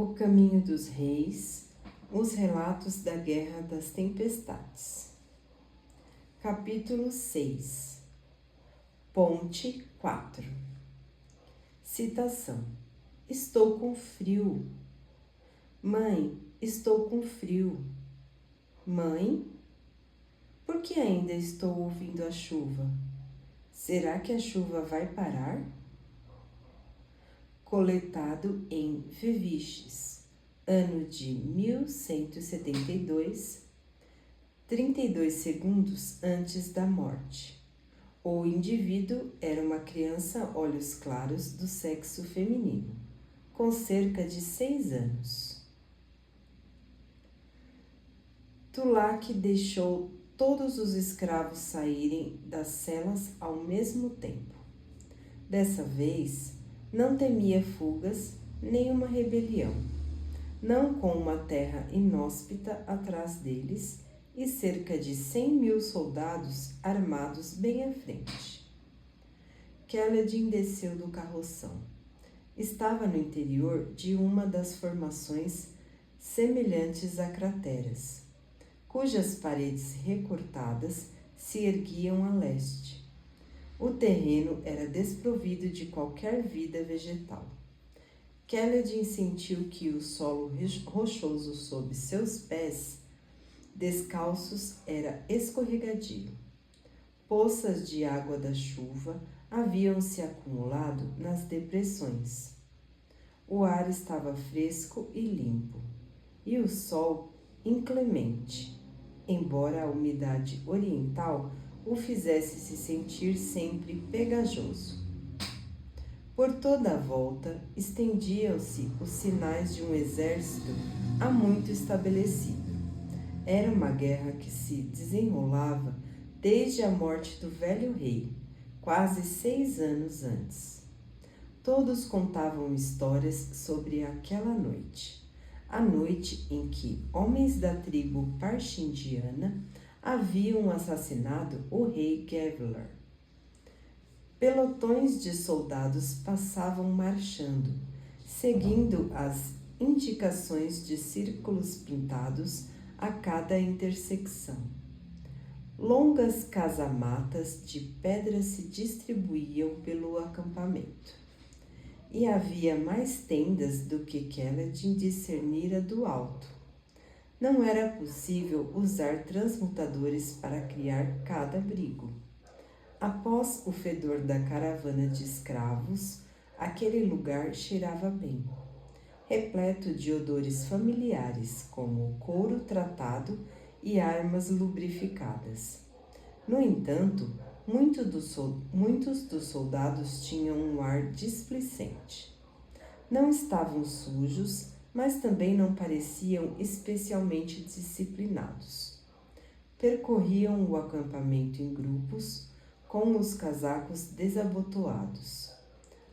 O caminho dos reis, os relatos da Guerra das Tempestades. Capítulo 6. Ponte 4. Citação. Estou com frio. Mãe, estou com frio. Mãe, por que ainda estou ouvindo a chuva? Será que a chuva vai parar? Coletado em Viviches, ano de 1172, 32 segundos antes da morte. O indivíduo era uma criança olhos claros do sexo feminino, com cerca de 6 anos. Tulac deixou todos os escravos saírem das celas ao mesmo tempo. Dessa vez, não temia fugas nem uma rebelião, não com uma terra inóspita atrás deles e cerca de 100.000 soldados armados bem à frente. Kaledin desceu do carroção. Estava no interior de uma das formações semelhantes a crateras, cujas paredes recortadas se erguiam a leste. O terreno era desprovido de qualquer vida vegetal. Kaledin sentiu que o solo rochoso sob seus pés descalços era escorregadio. Poças de água da chuva haviam se acumulado nas depressões. O ar estava fresco e limpo, e o sol inclemente, embora a umidade oriental o fizesse se sentir sempre pegajoso. Por toda a volta estendiam-se os sinais de um exército há muito estabelecido. Era uma guerra que se desenrolava desde a morte do velho rei, quase 6 anos antes. Todos contavam histórias sobre aquela noite, a noite em que homens da tribo Parchindiana haviam assassinado o rei Gevlar. Pelotões de soldados passavam marchando, seguindo as indicações de círculos pintados a cada intersecção. Longas casamatas de pedra se distribuíam pelo acampamento, e havia mais tendas do que Kaledin discernira do alto. Não era possível usar transmutadores para criar cada abrigo. Após o fedor da caravana de escravos, aquele lugar cheirava bem, repleto de odores familiares, como couro tratado e armas lubrificadas. No entanto, muitos dos soldados tinham um ar displicente. Não estavam sujos, mas também não pareciam especialmente disciplinados. Percorriam o acampamento em grupos, com os casacos desabotoados.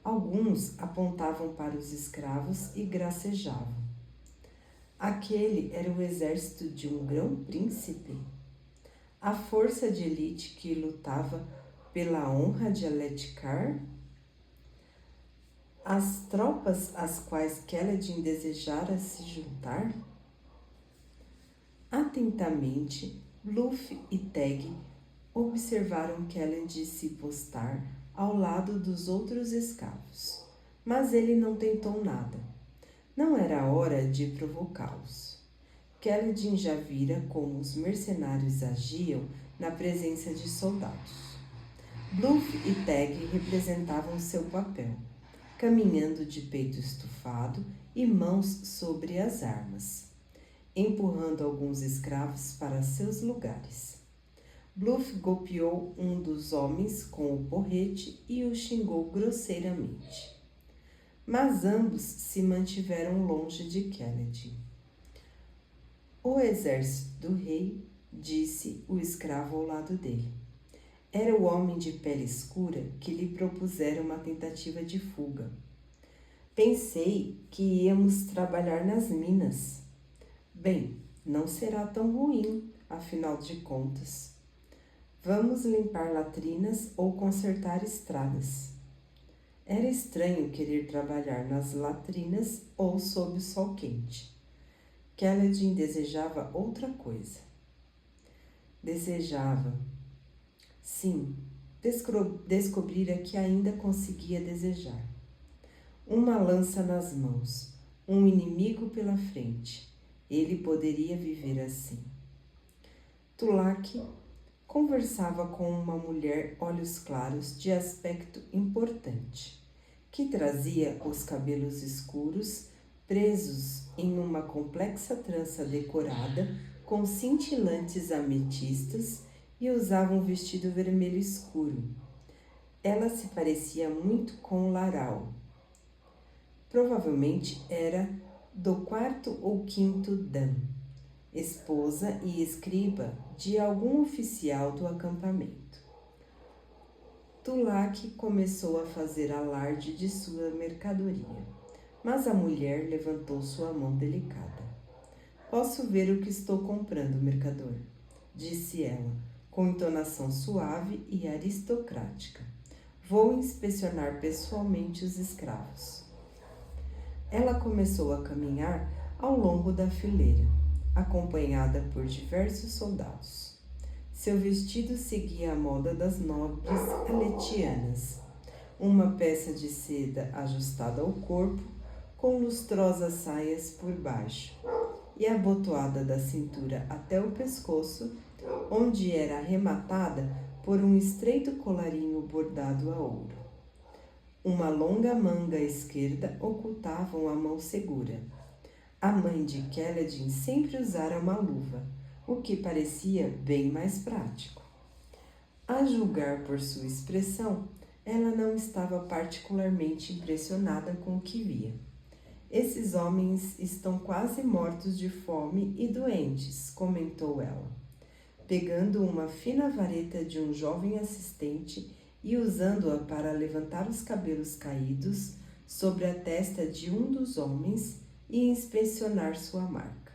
Alguns apontavam para os escravos e gracejavam. Aquele era o exército de um grão-príncipe? A força de elite que lutava pela honra de Aletkar? As tropas às quais Kaledin desejara se juntar? Atentamente, Bluff e Teg observaram Kaledin se postar ao lado dos outros escravos, mas ele não tentou nada. Não era hora de provocá-los. Kaledin já vira como os mercenários agiam na presença de soldados. Bluff e Teg representavam seu papel, caminhando de peito estufado e mãos sobre as armas, empurrando alguns escravos para seus lugares. Bluff golpeou um dos homens com o porrete e o xingou grosseiramente. Mas ambos se mantiveram longe de Kaledin. O exército do rei, disse o escravo ao lado dele. Era o homem de pele escura que lhe propusera uma tentativa de fuga. Pensei que íamos trabalhar nas minas. Bem, não será tão ruim, afinal de contas. Vamos limpar latrinas ou consertar estradas. Era estranho querer trabalhar nas latrinas ou sob o sol quente. Kaledin desejava outra coisa. Desejava. Sim, descobrira que ainda conseguia desejar. Uma lança nas mãos, um inimigo pela frente. Ele poderia viver assim. Tulak conversava com uma mulher olhos claros de aspecto importante, que trazia os cabelos escuros presos em uma complexa trança decorada com cintilantes ametistas e usava um vestido vermelho escuro. Ela se parecia muito com Laral. Provavelmente era do quarto ou quinto Dan, esposa e escriba de algum oficial do acampamento. Tulak começou a fazer alarde de sua mercadoria, mas a mulher levantou sua mão delicada. Posso ver o que estou comprando, mercador, disse ela, com entonação suave e aristocrática. Vou inspecionar pessoalmente os escravos. Ela começou a caminhar ao longo da fileira, acompanhada por diversos soldados. Seu vestido seguia a moda das nobres aletianas, uma peça de seda ajustada ao corpo, com lustrosas saias por baixo, e abotoada da cintura até o pescoço, onde era arrematada por um estreito colarinho bordado a ouro. Uma longa manga esquerda ocultava a mão segura. A mãe de Kaledin sempre usara uma luva, o que parecia bem mais prático. A julgar por sua expressão, ela não estava particularmente impressionada com o que via. Esses homens estão quase mortos de fome e doentes, comentou ela, pegando uma fina vareta de um jovem assistente e usando-a para levantar os cabelos caídos sobre a testa de um dos homens e inspecionar sua marca.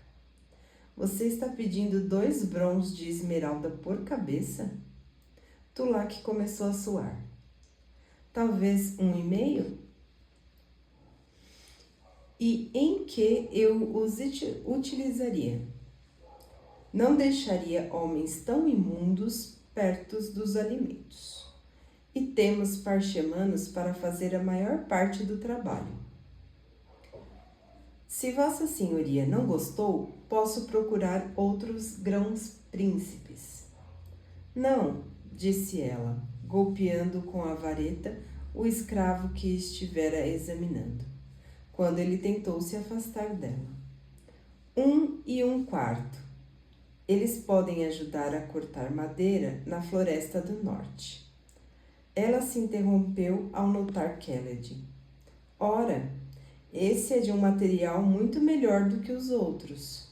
Você está pedindo 2 brons de esmeralda por cabeça? Tulak começou a suar. Talvez 1,5? E em que eu os utilizaria? Não deixaria homens tão imundos perto dos alimentos. E temos parchemanos para fazer a maior parte do trabalho. Se Vossa Senhoria não gostou, posso procurar outros grãos príncipes. Não, disse ela, golpeando com a vareta o escravo que estivera examinando, quando ele tentou se afastar dela. 1 1/4. Eles podem ajudar a cortar madeira na floresta do norte. Ela se interrompeu ao notar Kaledin. Ora, esse é de um material muito melhor do que os outros.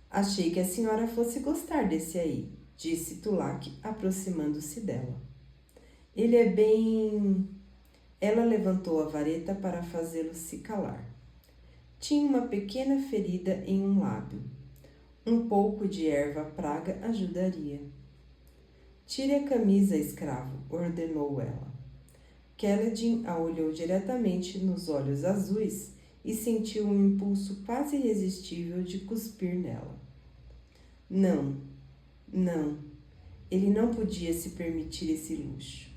Achei que a senhora fosse gostar desse aí, disse Tulak, aproximando-se dela. Ele é bem... Ela levantou a vareta para fazê-lo se calar. Tinha uma pequena ferida em um lábio. Um pouco de erva praga ajudaria. Tire a camisa, escravo, ordenou ela. Kaledin a olhou diretamente nos olhos azuis e sentiu um impulso quase irresistível de cuspir nela. Não, não, ele não podia se permitir esse luxo.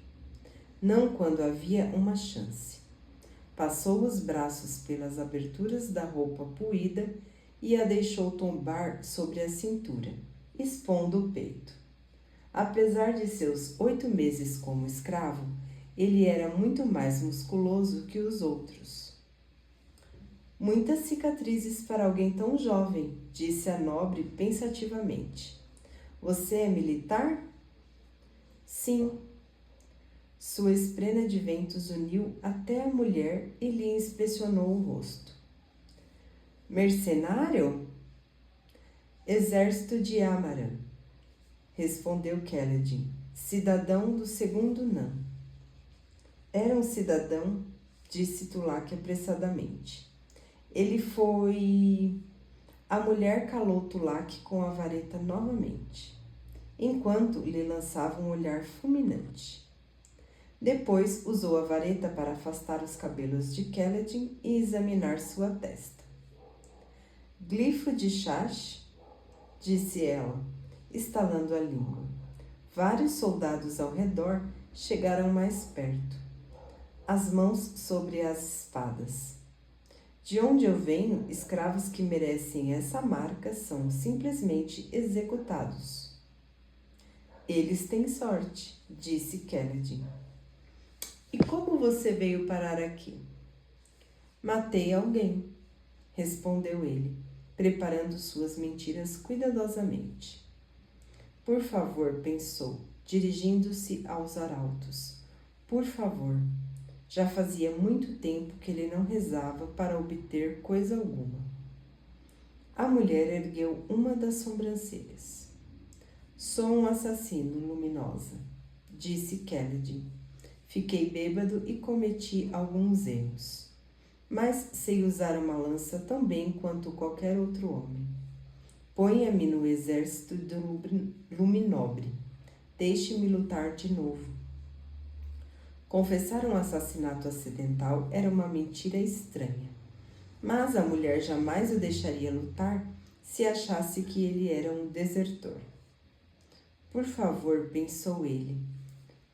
Não quando havia uma chance. Passou os braços pelas aberturas da roupa puída e a deixou tombar sobre a cintura, expondo o peito. Apesar de seus 8 meses como escravo, ele era muito mais musculoso que os outros. Muitas cicatrizes para alguém tão jovem, disse a nobre pensativamente. Você é militar? Sim. Sua esprena de ventos uniu até a mulher e lhe inspecionou o rosto. Mercenário? Exército de Amaran, respondeu Kaledin, cidadão do 2º Nan. Era um cidadão, disse Tulak apressadamente. Ele foi... A mulher calou Tulak com a vareta novamente, enquanto lhe lançava um olhar fulminante. Depois usou a vareta para afastar os cabelos de Kaledin e examinar sua testa. Glifo de Shash, disse ela, estalando a língua. Vários soldados ao redor chegaram mais perto, as mãos sobre as espadas. De onde eu venho, escravos que merecem essa marca são simplesmente executados. Eles têm sorte, disse Kaledin. E como você veio parar aqui? Matei alguém, respondeu ele, preparando suas mentiras cuidadosamente. Por favor, pensou, dirigindo-se aos arautos. Por favor. Já fazia muito tempo que ele não rezava para obter coisa alguma. A mulher ergueu uma das sobrancelhas. Sou um assassino, Luminosa, disse Kaledin. Fiquei bêbado e cometi alguns erros. Mas sei usar uma lança tão bem quanto qualquer outro homem. Ponha-me no exército do Luminobre. Deixe-me lutar de novo. Confessar um assassinato acidental era uma mentira estranha. Mas a mulher jamais o deixaria lutar se achasse que ele era um desertor. Por favor, pensou ele.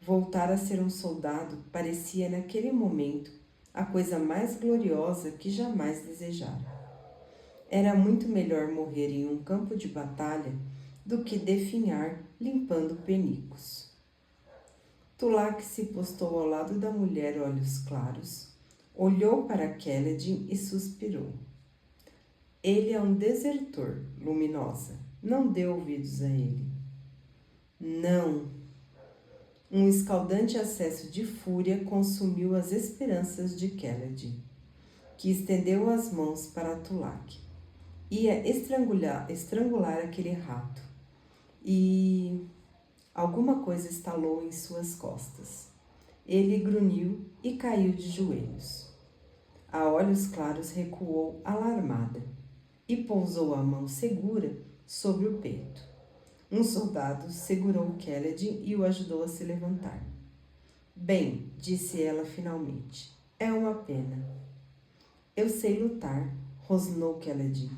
Voltar a ser um soldado parecia naquele momento a coisa mais gloriosa que jamais desejara. Era muito melhor morrer em um campo de batalha do que definhar limpando penicos. Tulak se postou ao lado da mulher olhos claros, olhou para Kaledin e suspirou. Ele é um desertor, Luminosa. Não dê ouvidos a ele. Não. Um escaldante acesso de fúria consumiu as esperanças de Kaledin, que estendeu as mãos para Tulak. Ia estrangular aquele rato. E alguma coisa estalou em suas costas. Ele grunhiu e caiu de joelhos. A olhos claros recuou alarmada e pousou a mão segura sobre o peito. Um soldado segurou Kaledin e o ajudou a se levantar. Bem, disse ela finalmente, é uma pena. Eu sei lutar, rosnou Kaledin,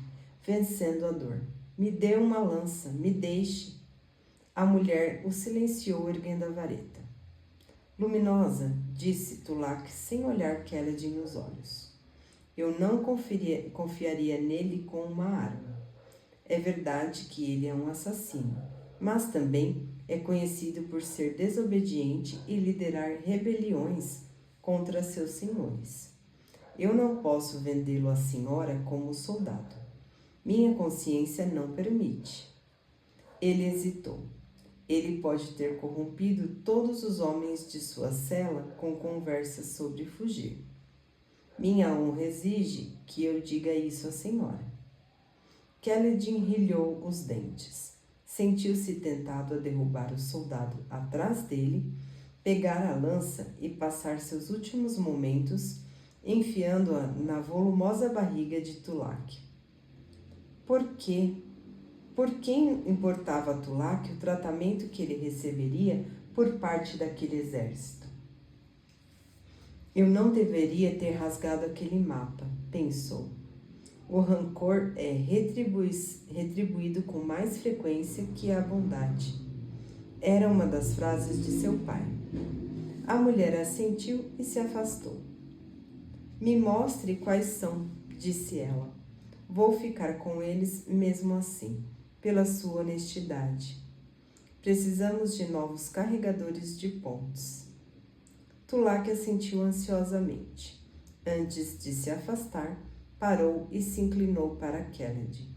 vencendo a dor. Me dê uma lança, me deixe. A mulher o silenciou erguendo a vareta. Luminosa, disse Tulak sem olhar Kaledin nos olhos. Eu não confiaria nele com uma arma. É verdade que ele é um assassino, mas também é conhecido por ser desobediente e liderar rebeliões contra seus senhores. Eu não posso vendê-lo à senhora como soldado. Minha consciência não permite. Ele hesitou. Ele pode ter corrompido todos os homens de sua cela com conversas sobre fugir. Minha honra exige que eu diga isso à senhora. Kaledin rilhou os dentes. Sentiu-se tentado a derrubar o soldado atrás dele, pegar a lança e passar seus últimos momentos enfiando-a na volumosa barriga de Tulak. Por quê? Por quem importava a Tulak o tratamento que ele receberia por parte daquele exército? Eu não deveria ter rasgado aquele mapa, pensou. O rancor é retribuído com mais frequência que a bondade. Era uma das frases de seu pai. A mulher assentiu e se afastou. Me mostre quais são, disse ela. Vou ficar com eles mesmo assim, pela sua honestidade. Precisamos de novos carregadores de pontos. Tulak assentiu ansiosamente. Antes de se afastar, parou e se inclinou para Kaledin.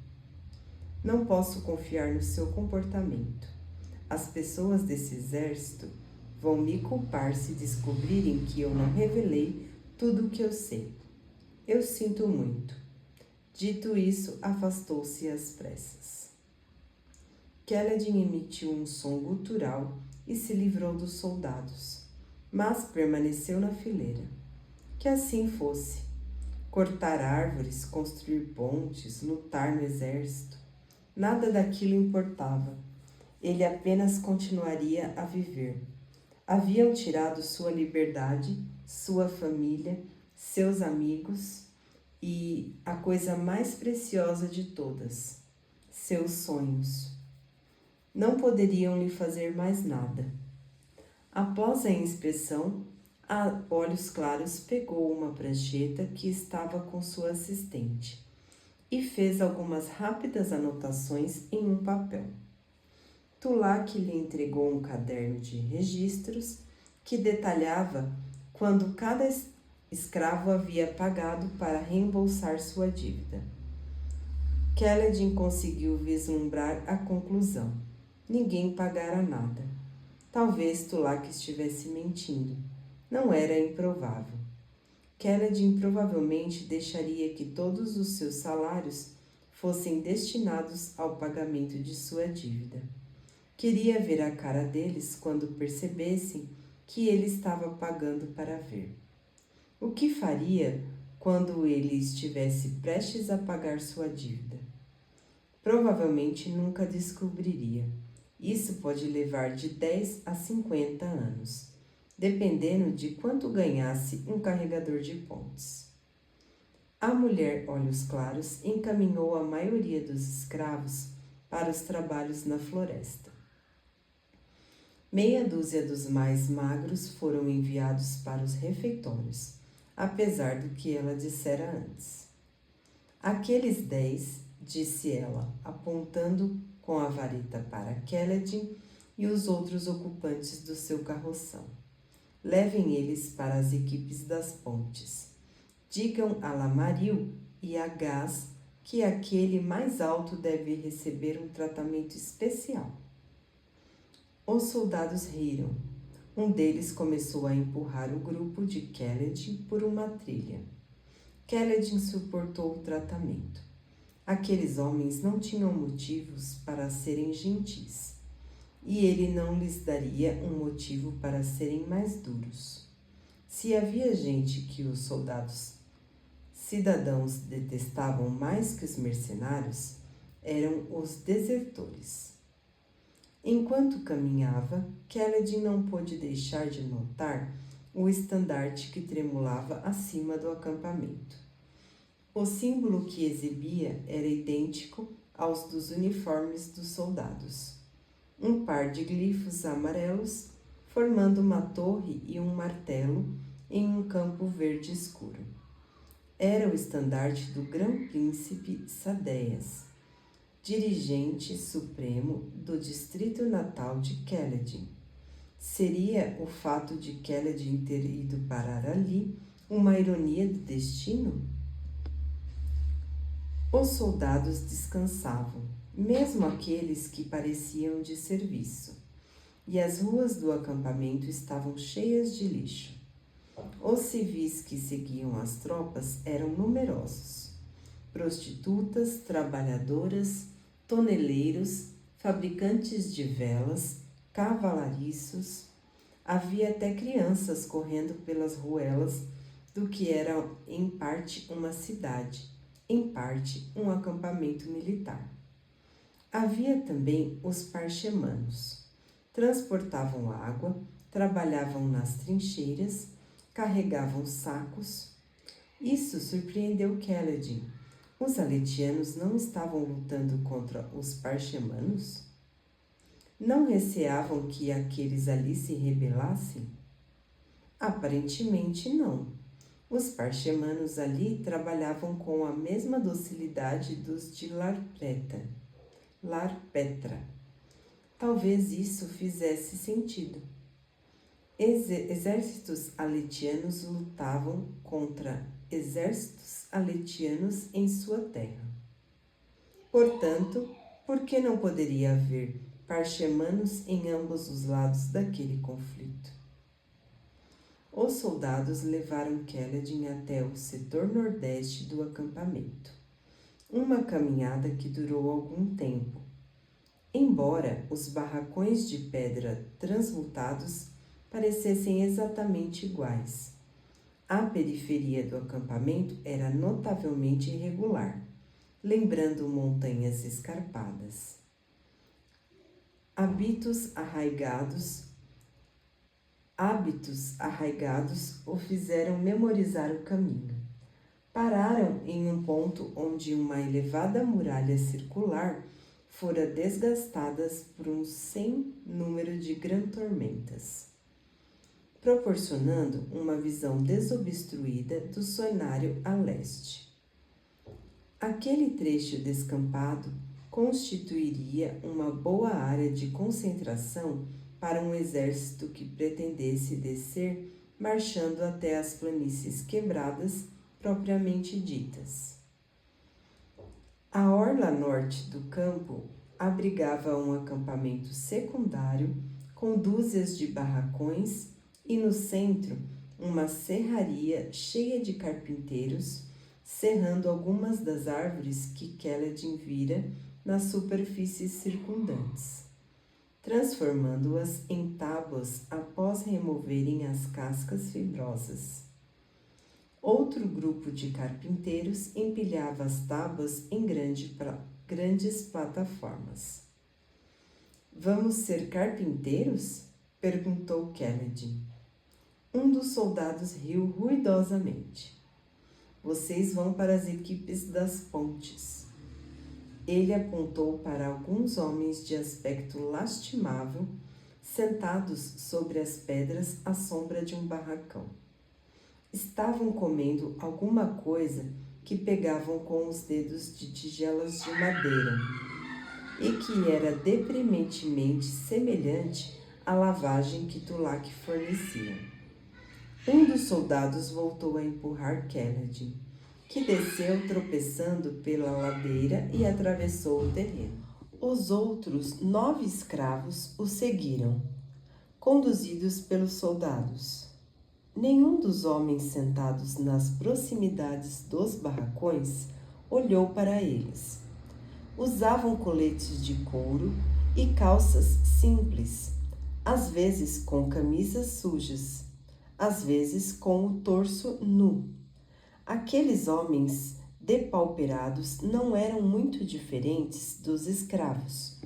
Não posso confiar no seu comportamento. As pessoas desse exército vão me culpar se descobrirem que eu não revelei tudo o que eu sei. Eu sinto muito. Dito isso, afastou-se às pressas. Kaledin emitiu um som gutural e se livrou dos soldados, mas permaneceu na fileira. Que assim fosse. Cortar árvores, construir pontes, lutar no exército. Nada daquilo importava. Ele apenas continuaria a viver. Haviam tirado sua liberdade, sua família, seus amigos e a coisa mais preciosa de todas, seus sonhos. Não poderiam lhe fazer mais nada. Após a inspeção, a Olhos Claros pegou uma prancheta que estava com sua assistente e fez algumas rápidas anotações em um papel. Tulak lhe entregou um caderno de registros que detalhava quando cada escravo havia pagado para reembolsar sua dívida. Kaledin conseguiu vislumbrar a conclusão. Ninguém pagara nada. Talvez Tulak estivesse mentindo. Não era improvável. Kaledin provavelmente deixaria que todos os seus salários fossem destinados ao pagamento de sua dívida. Queria ver a cara deles quando percebessem que ele estava pagando para ver. O que faria quando ele estivesse prestes a pagar sua dívida? Provavelmente nunca descobriria. Isso pode levar de 10 a 50 anos, dependendo de quanto ganhasse um carregador de pontes. A mulher Olhos Claros encaminhou a maioria dos escravos para os trabalhos na floresta. Meia dúzia dos mais magros foram enviados para os refeitórios, apesar do que ela dissera antes. Aqueles 10, disse ela, apontando com a vareta para Kaledin e os outros ocupantes do seu carroção. Levem eles para as equipes das pontes. Digam a Lamaril e a Gaz que aquele mais alto deve receber um tratamento especial. Os soldados riram. Um deles começou a empurrar o grupo de Kaledin por uma trilha. Kaledin suportou o tratamento. Aqueles homens não tinham motivos para serem gentis, e ele não lhes daria um motivo para serem mais duros. Se havia gente que os soldados cidadãos detestavam mais que os mercenários, eram os desertores. Enquanto caminhava, Kaledin não pôde deixar de notar o estandarte que tremulava acima do acampamento. O símbolo que exibia era idêntico aos dos uniformes dos soldados. Um par de glifos amarelos, formando uma torre e um martelo em um campo verde escuro. Era o estandarte do Grão-Príncipe Sadeias, dirigente supremo do distrito natal de Kaledin. Seria o fato de Kaledin ter ido parar ali uma ironia do destino? Os soldados descansavam, mesmo aqueles que pareciam de serviço, e as ruas do acampamento estavam cheias de lixo. Os civis que seguiam as tropas eram numerosos. Prostitutas, trabalhadoras, toneleiros, fabricantes de velas, cavalariços. Havia até crianças correndo pelas ruelas do que era em parte uma cidade, em parte um acampamento militar. Havia também os parchemanos. Transportavam água, trabalhavam nas trincheiras, carregavam sacos. Isso surpreendeu Kaledin. Os aletianos não estavam lutando contra os parchemanos? Não receavam que aqueles ali se rebelassem? Aparentemente não. Os parchemanos ali trabalhavam com a mesma docilidade dos de Larpetra. Talvez isso fizesse sentido. Exércitos aletianos lutavam contra exércitos aletianos em sua terra. Portanto, por que não poderia haver parchemanos em ambos os lados daquele conflito? Os soldados levaram Kaledin até o setor nordeste do acampamento, uma caminhada que durou algum tempo. Embora os barracões de pedra transmutados parecessem exatamente iguais, a periferia do acampamento era notavelmente irregular, lembrando montanhas escarpadas. Habitos arraigados Hábitos arraigados o fizeram memorizar o caminho. Pararam em um ponto onde uma elevada muralha circular fora desgastada por um sem número de tormentas, proporcionando uma visão desobstruída do cenário a leste. Aquele trecho descampado constituiria uma boa área de concentração para um exército que pretendesse descer marchando até as planícies quebradas propriamente ditas. A orla norte do campo abrigava um acampamento secundário com dúzias de barracões e no centro uma serraria cheia de carpinteiros serrando algumas das árvores que Kaledin vira nas superfícies circundantes, transformando-as em tábuas após removerem as cascas fibrosas. Outro grupo de carpinteiros empilhava as tábuas em grandes plataformas. Vamos ser carpinteiros? Perguntou Kaledin. Um dos soldados riu ruidosamente. Vocês vão para as equipes das pontes. Ele apontou para alguns homens de aspecto lastimável, sentados sobre as pedras à sombra de um barracão. Estavam comendo alguma coisa que pegavam com os dedos de tigelas de madeira e que era deprimentemente semelhante à lavagem que Tulak fornecia. Um dos soldados voltou a empurrar Kaledin, que desceu tropeçando pela ladeira e atravessou o terreno. Os outros 9 escravos o seguiram, conduzidos pelos soldados. Nenhum dos homens sentados nas proximidades dos barracões olhou para eles. Usavam coletes de couro e calças simples, às vezes com camisas sujas, às vezes com o torso nu. Aqueles homens depauperados não eram muito diferentes dos escravos,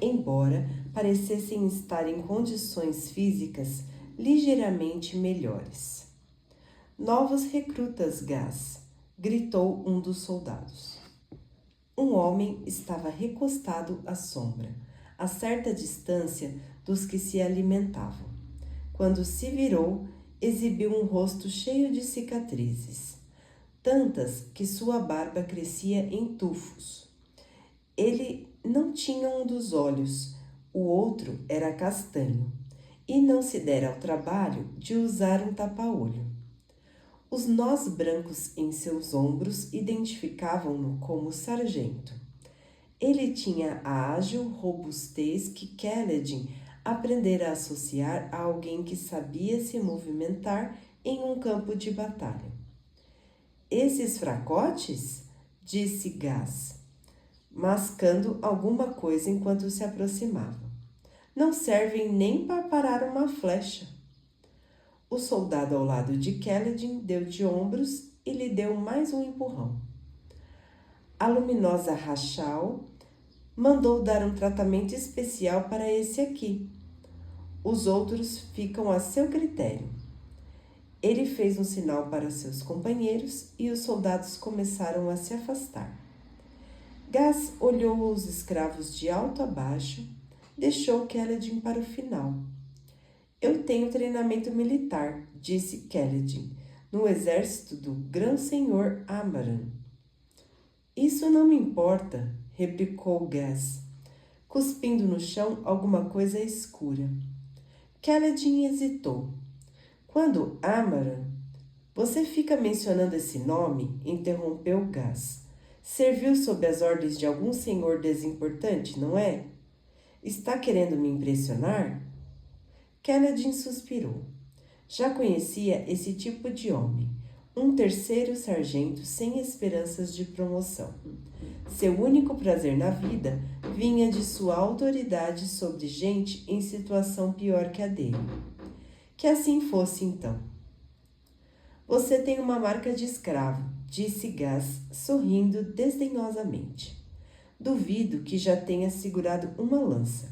embora parecessem estar em condições físicas ligeiramente melhores. Novos recrutas, Gás, gritou um dos soldados. Um homem estava recostado à sombra, a certa distância dos que se alimentavam. Quando se virou, exibiu um rosto cheio de cicatrizes, tantas que sua barba crescia em tufos. Ele não tinha um dos olhos, o outro era castanho, e não se dera ao trabalho de usar um tapa-olho. Os nós brancos em seus ombros identificavam-no como sargento. Ele tinha a ágil robustez que Kaledin aprendera a associar a alguém que sabia se movimentar em um campo de batalha. Esses fracotes? Disse Gás, mascando alguma coisa enquanto se aproximava. Não servem nem para parar uma flecha. O soldado ao lado de Kaledin deu de ombros e lhe deu mais um empurrão. A luminosa Rachal mandou dar um tratamento especial para esse aqui. Os outros ficam a seu critério. Ele fez um sinal para seus companheiros e os soldados começaram a se afastar. Gás olhou os escravos de alto a baixo, deixou Kaledin para o final. Eu tenho treinamento militar, disse Kaledin, no exército do grão-senhor Amaran. Isso não me importa, replicou Gás, cuspindo no chão alguma coisa escura. Kaledin hesitou. Quando Amaran... Você fica mencionando esse nome? Interrompeu Gás. Serviu sob as ordens de algum senhor desimportante, não é? Está querendo me impressionar? Kaledin suspirou. Já conhecia esse tipo de homem, um terceiro sargento sem esperanças de promoção. Seu único prazer na vida vinha de sua autoridade sobre gente em situação pior que a dele. Que assim fosse, então. Você tem uma marca de escravo, disse Gás, sorrindo desdenhosamente. Duvido que já tenha segurado uma lança.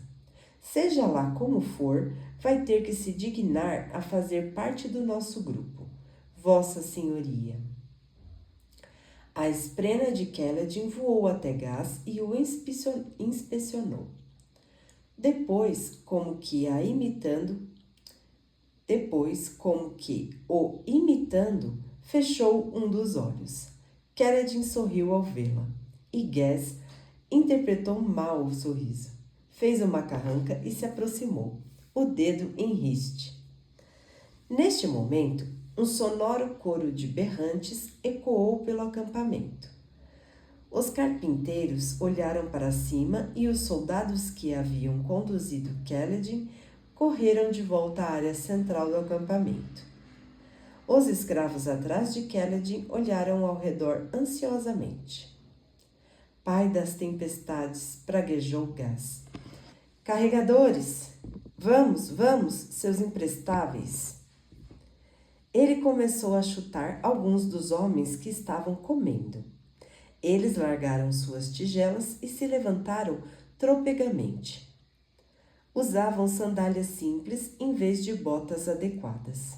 Seja lá como for, vai ter que se dignar a fazer parte do nosso grupo, Vossa Senhoria. A esprena de Kaledin voou até Gas e o inspecionou. Depois, como que o imitando, fechou um dos olhos. Kaledin sorriu ao vê-la, e Gas interpretou mal o sorriso. Fez uma carranca e se aproximou, o dedo em riste. Neste momento, um sonoro coro de berrantes ecoou pelo acampamento. Os carpinteiros olharam para cima e os soldados que haviam conduzido Kaledin correram de volta à área central do acampamento. Os escravos atrás de Kaledin olharam ao redor ansiosamente. Pai das tempestades, praguejou Gas. Carregadores, vamos, seus imprestáveis. Ele começou a chutar alguns dos homens que estavam comendo. Eles largaram suas tigelas e se levantaram tropegamente. Usavam sandálias simples em vez de botas adequadas.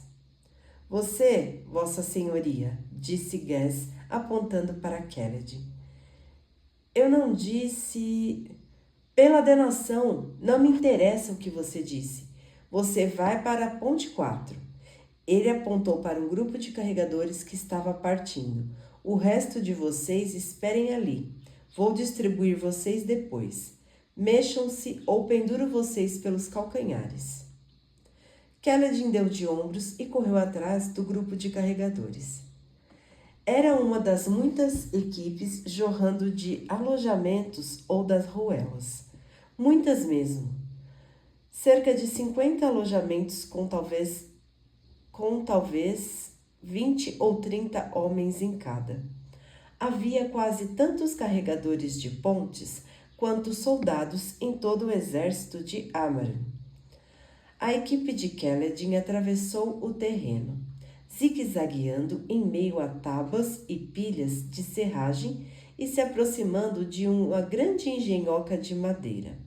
Você, Vossa Senhoria, disse Gas, apontando para Kaledin. Eu não disse... Pela denação, não me interessa o que você disse. Você vai para a Ponte 4. Ele apontou para um grupo de carregadores que estava partindo. O resto de vocês esperem ali. Vou distribuir vocês depois. Mexam-se ou penduro vocês pelos calcanhares. Kaledin deu de ombros e correu atrás do grupo de carregadores. Era uma das muitas equipes jorrando de alojamentos ou das ruelas. Muitas mesmo. Cerca de 50 alojamentos com talvez 20 ou 30 homens em cada. Havia quase tantos carregadores de pontes quanto soldados em todo o exército de Amaran. A equipe de Kaledin atravessou o terreno, zigue-zagueando em meio a tábuas e pilhas de serragem e se aproximando de uma grande engenhoca de madeira.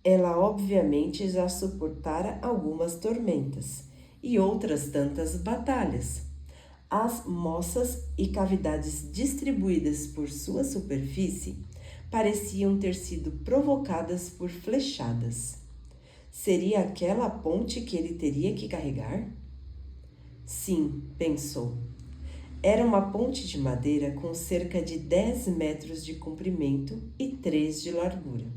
Ela obviamente já suportara algumas tormentas e outras tantas batalhas. As moças e cavidades distribuídas por sua superfície pareciam ter sido provocadas por flechadas. Seria aquela a ponte que ele teria que carregar? Sim, pensou. Era uma ponte de madeira com cerca de 10 metros de comprimento e 3 de largura.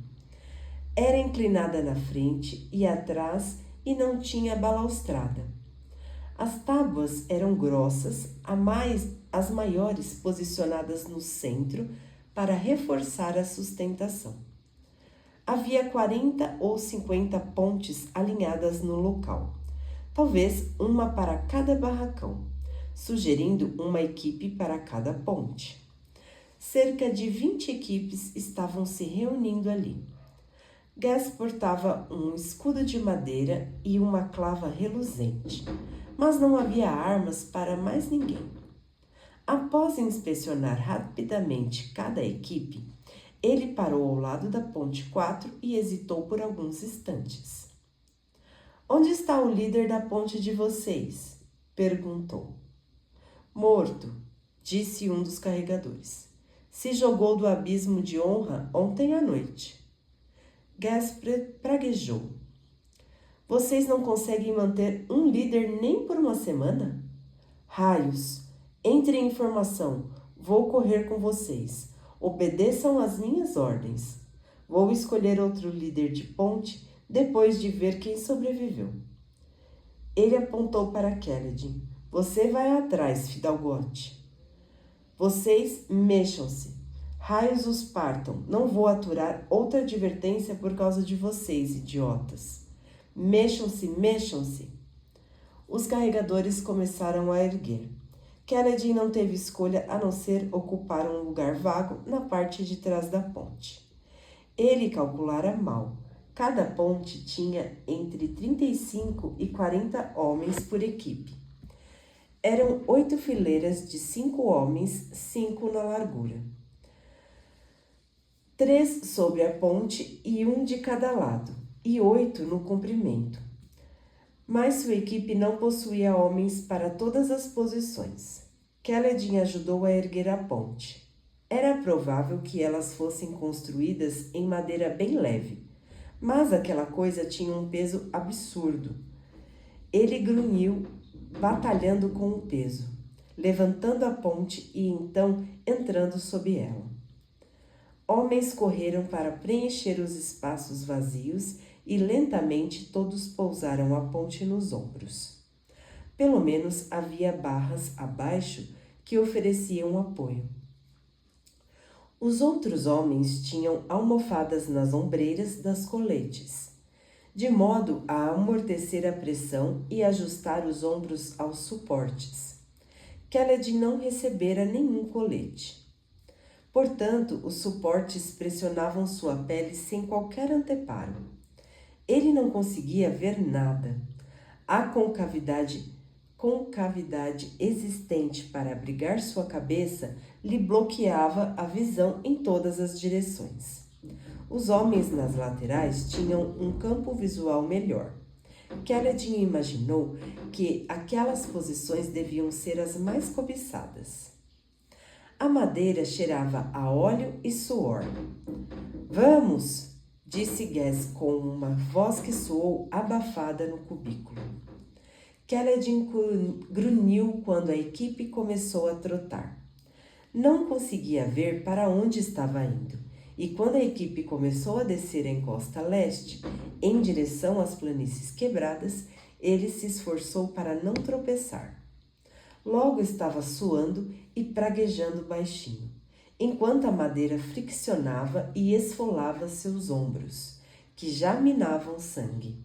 Era inclinada na frente e atrás e não tinha balaustrada. As tábuas eram grossas, as maiores posicionadas no centro para reforçar a sustentação. Havia 40 ou 50 pontes alinhadas no local, talvez uma para cada barracão, sugerindo uma equipe para cada ponte. Cerca de 20 equipes estavam se reunindo ali. Gas portava um escudo de madeira e uma clava reluzente, mas não havia armas para mais ninguém. Após inspecionar rapidamente cada equipe, ele parou ao lado da Ponte 4 e hesitou por alguns instantes. Onde está o líder da ponte de vocês? Perguntou. Morto, disse um dos carregadores. Se jogou do abismo de honra ontem à noite. Gas praguejou. Vocês não conseguem manter um líder nem por uma semana? Raios! Entre em formação. Vou correr com vocês. Obedeçam às minhas ordens. Vou escolher outro líder de ponte depois de ver quem sobreviveu. Ele apontou para Kaledin. Você vai atrás, fidalgote. Vocês mexam-se. Raios os partam. Não vou aturar outra advertência por causa de vocês, idiotas. Mexam-se, mexam-se. Os carregadores começaram a erguer. Kaledin não teve escolha a não ser ocupar um lugar vago na parte de trás da ponte. Ele calculara mal. Cada ponte tinha entre 35 e 40 homens por equipe. Eram 8 fileiras de 5 homens, 5 na largura. 3 sobre a ponte e 1 de cada lado. e 8 no comprimento. Mas sua equipe não possuía homens para todas as posições. Kelledin ajudou a erguer a ponte. Era provável que elas fossem construídas em madeira bem leve, mas aquela coisa tinha um peso absurdo. Ele grunhiu, batalhando com o peso, levantando a ponte e então entrando sob ela. Homens correram para preencher os espaços vazios e lentamente todos pousaram a ponte nos ombros. Pelo menos havia barras abaixo que ofereciam apoio. Os outros homens tinham almofadas nas ombreiras das coletes, de modo a amortecer a pressão e ajustar os ombros aos suportes. Kelledin não recebera nenhum colete. Portanto, os suportes pressionavam sua pele sem qualquer anteparo. Ele não conseguia ver nada. A concavidade existente para abrigar sua cabeça lhe bloqueava a visão em todas as direções. Os homens nas laterais tinham um campo visual melhor. Kelledin imaginou que aquelas posições deviam ser as mais cobiçadas. A madeira cheirava a óleo e suor. Vamos! Disse Guess com uma voz que soou abafada no cubículo. Kelledin grunhiu quando a equipe começou a trotar. Não conseguia ver para onde estava indo, e quando a equipe começou a descer a encosta leste, em direção às planícies quebradas, ele se esforçou para não tropeçar. Logo estava suando e praguejando baixinho, enquanto a madeira friccionava e esfolava seus ombros, que já minavam sangue.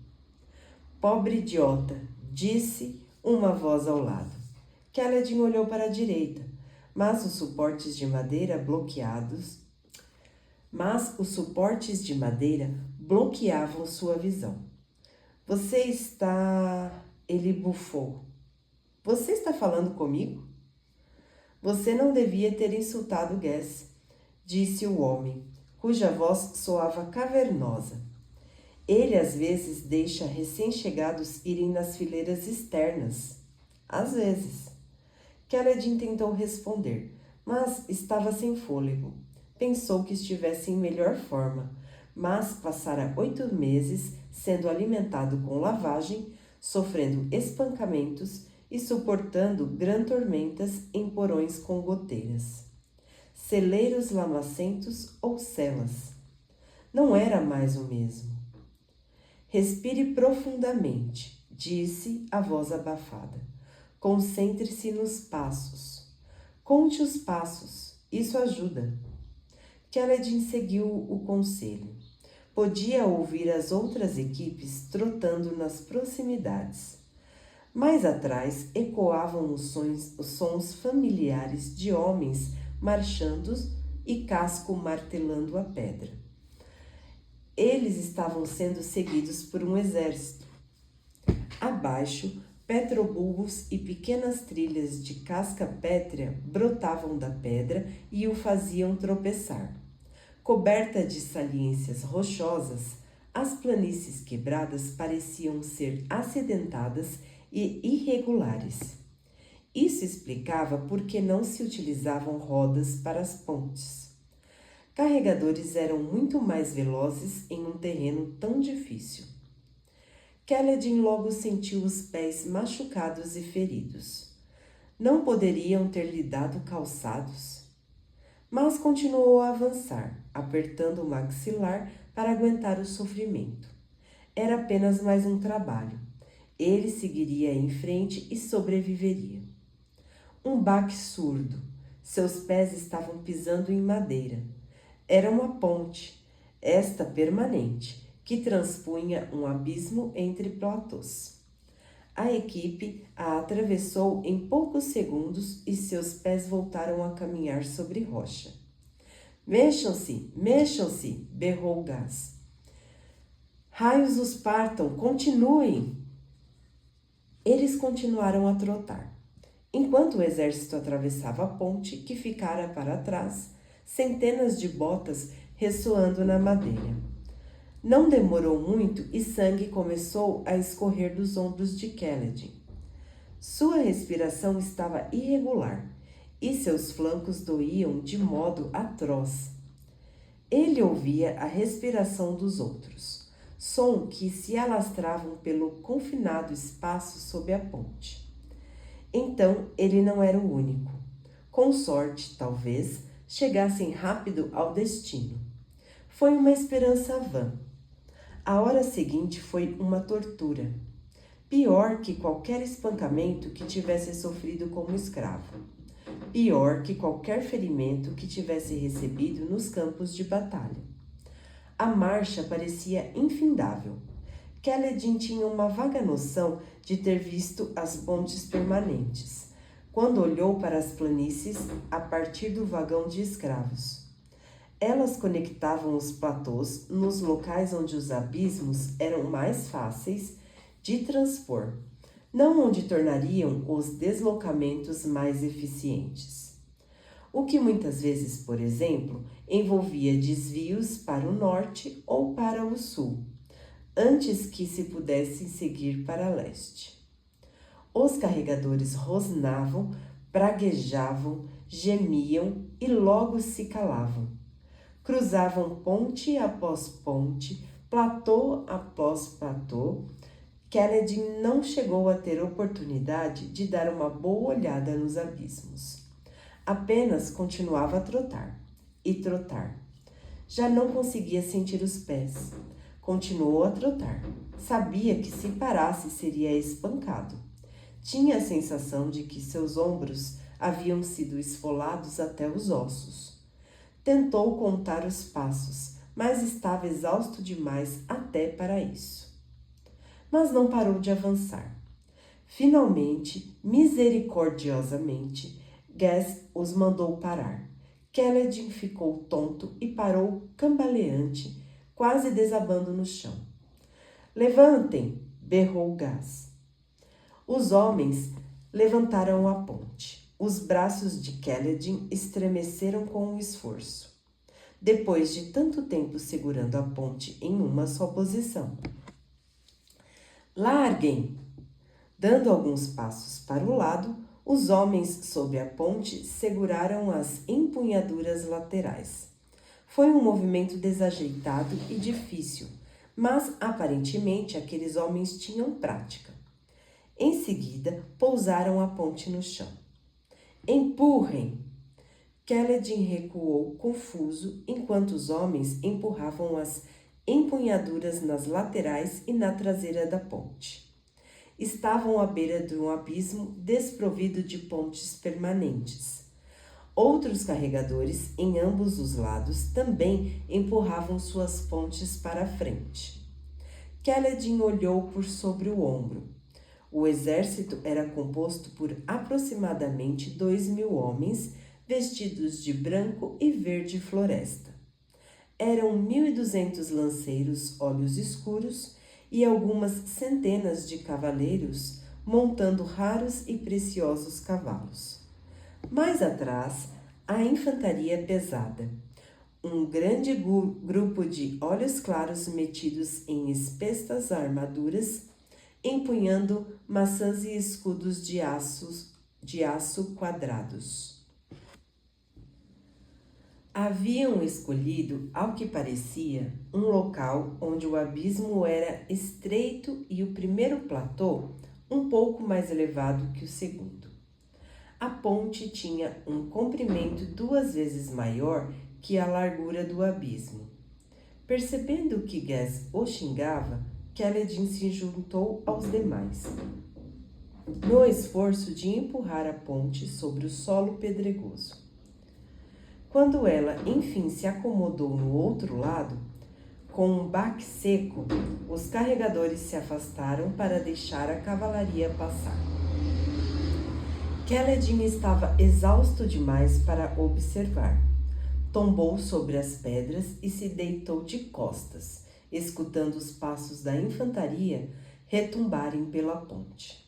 Pobre idiota, disse uma voz ao lado. Kelledin olhou para a direita, mas os suportes de madeira bloqueavam sua visão. Você está... Ele bufou. Você está falando comigo? Você não devia ter insultado Guess, disse o homem, cuja voz soava cavernosa. Ele às vezes deixa recém-chegados irem nas fileiras externas. Às vezes. Kelledin tentou responder, mas estava sem fôlego. Pensou que estivesse em melhor forma, mas passara 8 meses sendo alimentado com lavagem, sofrendo espancamentos e suportando tormentas em porões com goteiras, celeiros lamacentos ou celas. Não era mais o mesmo. Respire profundamente, disse a voz abafada. Concentre-se nos passos. Conte os passos, isso ajuda. Kelledin seguiu o conselho. Podia ouvir as outras equipes trotando nas proximidades. Mais atrás ecoavam os sons familiares de homens marchando e casco martelando a pedra. Eles estavam sendo seguidos por um exército. Abaixo, petrobulbos e pequenas trilhas de casca pétrea brotavam da pedra e o faziam tropeçar. Coberta de saliências rochosas, as planícies quebradas pareciam ser acidentadas e irregulares. Isso explicava por que não se utilizavam rodas para as pontes. Carregadores eram muito mais velozes em um terreno tão difícil. Kelledin logo sentiu os pés machucados e feridos. Não poderiam ter lhe dado calçados? Mas continuou a avançar, apertando o maxilar para aguentar o sofrimento. Era apenas mais um trabalho. Ele seguiria em frente e sobreviveria. Um baque surdo. Seus pés estavam pisando em madeira. Era uma ponte, esta permanente, que transpunha um abismo entre platôs. A equipe a atravessou em poucos segundos e seus pés voltaram a caminhar sobre rocha. Mexam-se, mexam-se, berrou Gás. Raios os partam, continuem! Eles continuaram a trotar. Enquanto o exército atravessava a ponte, que ficara para trás, centenas de botas ressoando na madeira. Não demorou muito e sangue começou a escorrer dos ombros de Kaledin. Sua respiração estava irregular e seus flancos doíam de modo atroz. Ele ouvia a respiração dos outros, som que se alastravam pelo confinado espaço sob a ponte. Então ele não era o único. Com sorte, talvez, chegassem rápido ao destino. Foi uma esperança vã. A hora seguinte foi uma tortura, pior que qualquer espancamento que tivesse sofrido como escravo, pior que qualquer ferimento que tivesse recebido nos campos de batalha. A marcha parecia infindável. Kaledin tinha uma vaga noção de ter visto as pontes permanentes, quando olhou para as planícies a partir do vagão de escravos. Elas conectavam os platôs nos locais onde os abismos eram mais fáceis de transpor, não onde tornariam os deslocamentos mais eficientes. O que muitas vezes, por exemplo, envolvia desvios para o norte ou para o sul, antes que se pudessem seguir para leste. Os carregadores rosnavam, praguejavam, gemiam e logo se calavam. Cruzavam ponte após ponte, platô após platô. Kaledin não chegou a ter oportunidade de dar uma boa olhada nos abismos. Apenas continuava a trotar e trotar. Já não conseguia sentir os pés. Continuou a trotar. Sabia que se parasse seria espancado. Tinha a sensação de que seus ombros haviam sido esfolados até os ossos. Tentou contar os passos, mas estava exausto demais até para isso. Mas não parou de avançar. Finalmente, misericordiosamente, Gas os mandou parar. Kaledin ficou tonto e parou cambaleante, quase desabando no chão. Levantem! Berrou Gas. Os homens levantaram a ponte. Os braços de Kaledin estremeceram com o esforço, depois de tanto tempo segurando a ponte em uma só posição. Larguem! Dando alguns passos para o lado, os homens sob a ponte seguraram as empunhaduras laterais. Foi um movimento desajeitado e difícil, mas aparentemente aqueles homens tinham prática. Em seguida, pousaram a ponte no chão. Empurrem! Kaledin recuou confuso enquanto os homens empurravam as empunhaduras nas laterais e na traseira da ponte. Estavam à beira de um abismo desprovido de pontes permanentes. Outros carregadores, em ambos os lados, também empurravam suas pontes para a frente. Kaledin olhou por sobre o ombro. O exército era composto por aproximadamente 2.000 homens vestidos de branco e verde floresta. Eram 1.200 lanceiros olhos escuros e algumas centenas de cavaleiros montando raros e preciosos cavalos. Mais atrás, a infantaria pesada. Um grande grupo de olhos claros metidos em espessas armaduras, empunhando maçãs e escudos de aço quadrados. Haviam escolhido, ao que parecia, um local onde o abismo era estreito e o primeiro platô um pouco mais elevado que o segundo. A ponte tinha um comprimento 2 vezes maior que a largura do abismo. Percebendo que Gas o xingava, Kaledin se juntou aos demais, no esforço de empurrar a ponte sobre o solo pedregoso. Quando ela, enfim, se acomodou no outro lado, com um baque seco, os carregadores se afastaram para deixar a cavalaria passar. Kaledin estava exausto demais para observar. Tombou sobre as pedras e se deitou de costas, escutando os passos da infantaria retumbarem pela ponte.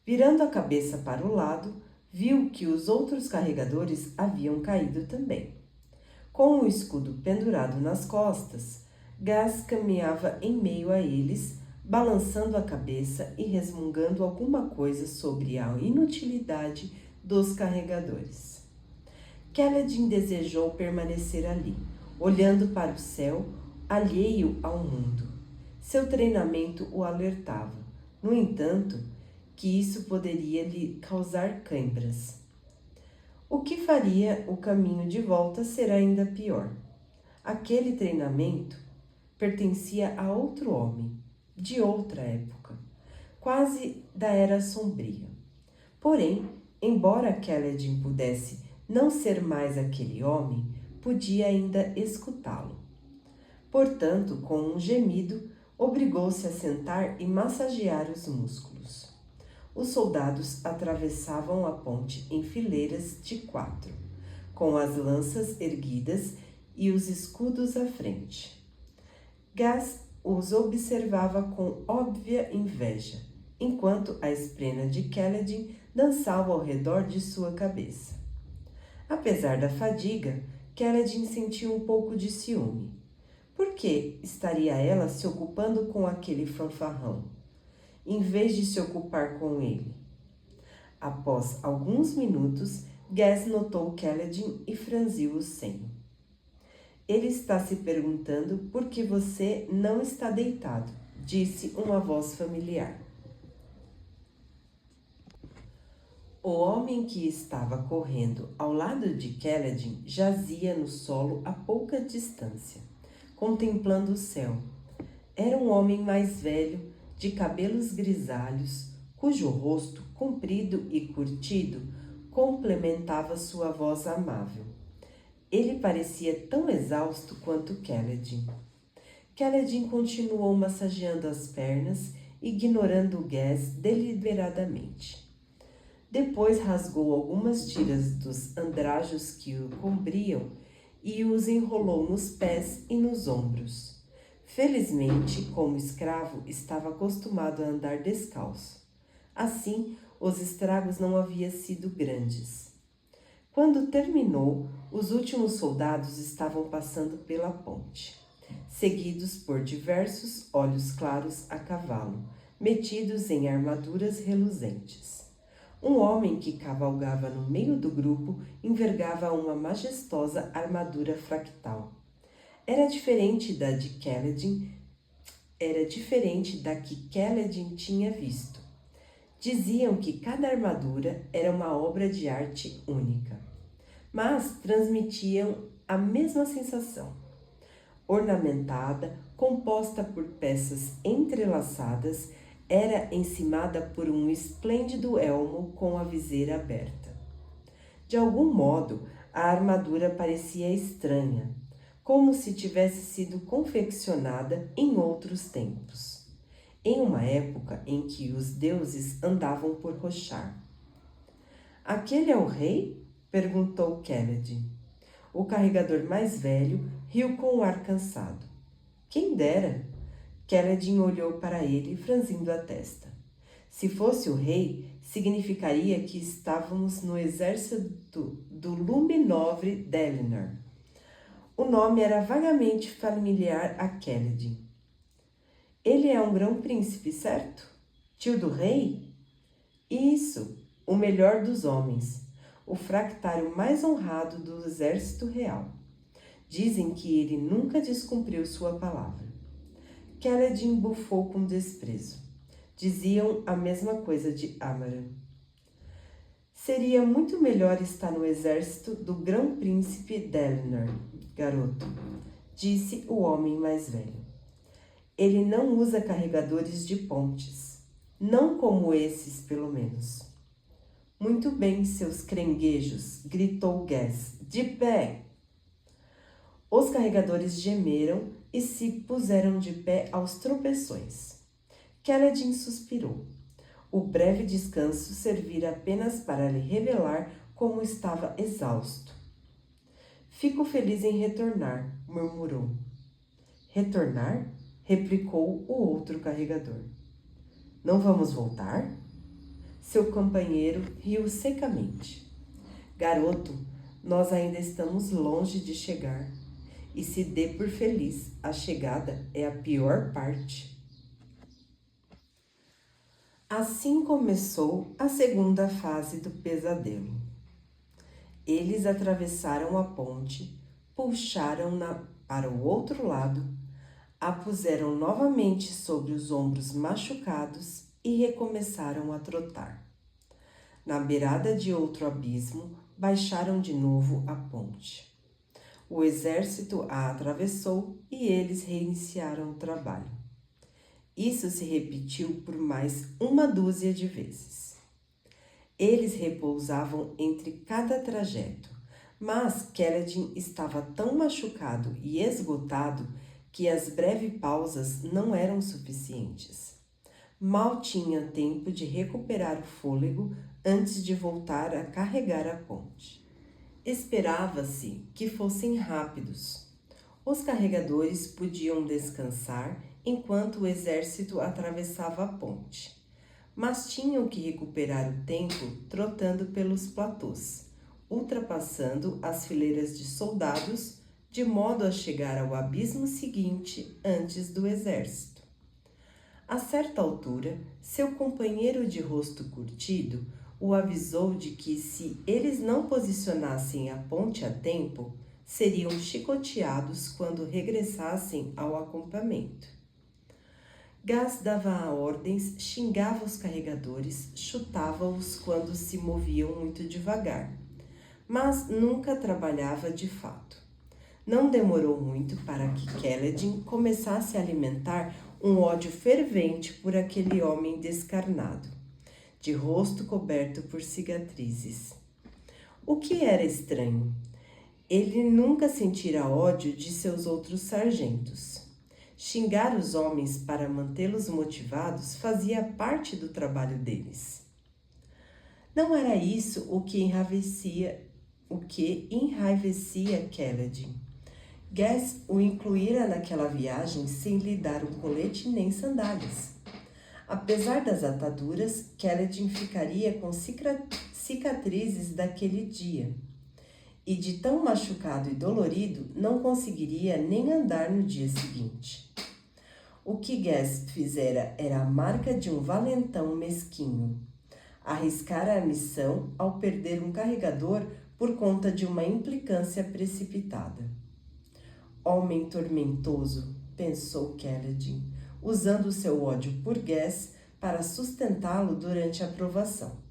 Virando a cabeça para o lado, viu que os outros carregadores haviam caído também. Com o escudo pendurado nas costas, Gás caminhava em meio a eles, balançando a cabeça e resmungando alguma coisa sobre a inutilidade dos carregadores. Kaledin desejou permanecer ali, olhando para o céu, alheio ao mundo. Seu treinamento o alertava, no entanto, que isso poderia lhe causar câimbras. O que faria o caminho de volta ser ainda pior. Aquele treinamento pertencia a outro homem, de outra época, quase da Era Sombria. Porém, embora Kaledin pudesse não ser mais aquele homem, podia ainda escutá-lo. Portanto, com um gemido, obrigou-se a sentar e massagear os músculos. Os soldados atravessavam a ponte em fileiras de 4, com as lanças erguidas e os escudos à frente. Gás os observava com óbvia inveja, enquanto a esprena de Kaledin dançava ao redor de sua cabeça. Apesar da fadiga, Kaledin sentiu um pouco de ciúme. Por que estaria ela se ocupando com aquele fanfarrão, em vez de se ocupar com ele? Após alguns minutos, Gás notou Kaledin e franziu o senho. Ele está se perguntando por que você não está deitado, disse uma voz familiar. O homem que estava correndo ao lado de Kaledin jazia no solo a pouca distância, contemplando o céu. Era um homem mais velho, de cabelos grisalhos, cujo rosto, comprido e curtido, complementava sua voz amável. Ele parecia tão exausto quanto Kaledin. Kaledin continuou massageando as pernas, ignorando Gás deliberadamente. Depois rasgou algumas tiras dos andrajos que o cobriam e os enrolou nos pés e nos ombros. Felizmente, como escravo, estava acostumado a andar descalço. Assim, os estragos não haviam sido grandes. Quando terminou, os últimos soldados estavam passando pela ponte, seguidos por diversos olhos claros a cavalo, metidos em armaduras reluzentes. Um homem que cavalgava no meio do grupo envergava uma majestosa armadura fractal. Era diferente da que Kaledin tinha visto. Diziam que cada armadura era uma obra de arte única, mas transmitiam a mesma sensação. Ornamentada, composta por peças entrelaçadas, era encimada por um esplêndido elmo com a viseira aberta. De algum modo, a armadura parecia estranha, como se tivesse sido confeccionada em outros tempos, em uma época em que os deuses andavam por Roshar. Aquele é o rei? Perguntou Kaledin. O carregador mais velho riu com um ar cansado. Quem dera! Kaledin olhou para ele, franzindo a testa. Se fosse o rei, significaria que estávamos no exército do Lume-Nobre Dalinar. O nome era vagamente familiar a Kaledin. Ele é um grão-príncipe, certo? Tio do rei? Isso, o melhor dos homens, o fractário mais honrado do exército real. Dizem que ele nunca descumpriu sua palavra. Kaledin bufou com desprezo. Diziam a mesma coisa de Amaran. Seria muito melhor estar no exército do grão-príncipe Dalinar, garoto, disse o homem mais velho. Ele não usa carregadores de pontes. Não como esses, pelo menos. Muito bem, seus crenguejos, gritou Gás. De pé! Os carregadores gemeram e se puseram de pé aos tropeções. Kaledin suspirou. O breve descanso servira apenas para lhe revelar como estava exausto. Fico feliz em retornar, murmurou. Retornar? Replicou o outro carregador. Não vamos voltar? Seu companheiro riu secamente. Garoto, nós ainda estamos longe de chegar. e se dê por feliz. A chegada é a pior parte. Assim começou a segunda fase do pesadelo. Eles atravessaram a ponte, puxaram-na para o outro lado, a puseram novamente sobre os ombros machucados e recomeçaram a trotar. Na beirada de outro abismo, baixaram de novo a ponte. O exército a atravessou e eles reiniciaram o trabalho. Isso se repetiu por mais uma dúzia de vezes. Eles repousavam entre cada trajeto, mas Kaledin estava tão machucado e esgotado que as breves pausas não eram suficientes. Mal tinha tempo de recuperar o fôlego antes de voltar a carregar a ponte. Esperava-se que fossem rápidos. Os carregadores podiam descansar enquanto o exército atravessava a ponte, mas tinham que recuperar o tempo trotando pelos platôs, ultrapassando as fileiras de soldados, de modo a chegar ao abismo seguinte antes do exército. A certa altura, seu companheiro de rosto curtido o avisou de que, se eles não posicionassem a ponte a tempo, seriam chicoteados quando regressassem ao acampamento. Gas dava ordens, xingava os carregadores, chutava-os quando se moviam muito devagar, mas nunca trabalhava de fato. Não demorou muito para que Kaledin começasse a alimentar um ódio fervente por aquele homem descarnado, de rosto coberto por cicatrizes. O que era estranho? Ele nunca sentira ódio de seus outros sargentos. Xingar os homens para mantê-los motivados fazia parte do trabalho deles. Não era isso o que enraivecia Kaledin. Gas o incluíra naquela viagem sem lhe dar um colete nem sandálias. Apesar das ataduras, Kaledin ficaria com cicatrizes daquele dia. E de tão machucado e dolorido, não conseguiria nem andar no dia seguinte. O que Gas fizera era a marca de um valentão mesquinho. Arriscara a missão ao perder um carregador por conta de uma implicância precipitada. Homem tormentoso, pensou Kaledin, usando seu ódio por Gas para sustentá-lo durante a provação.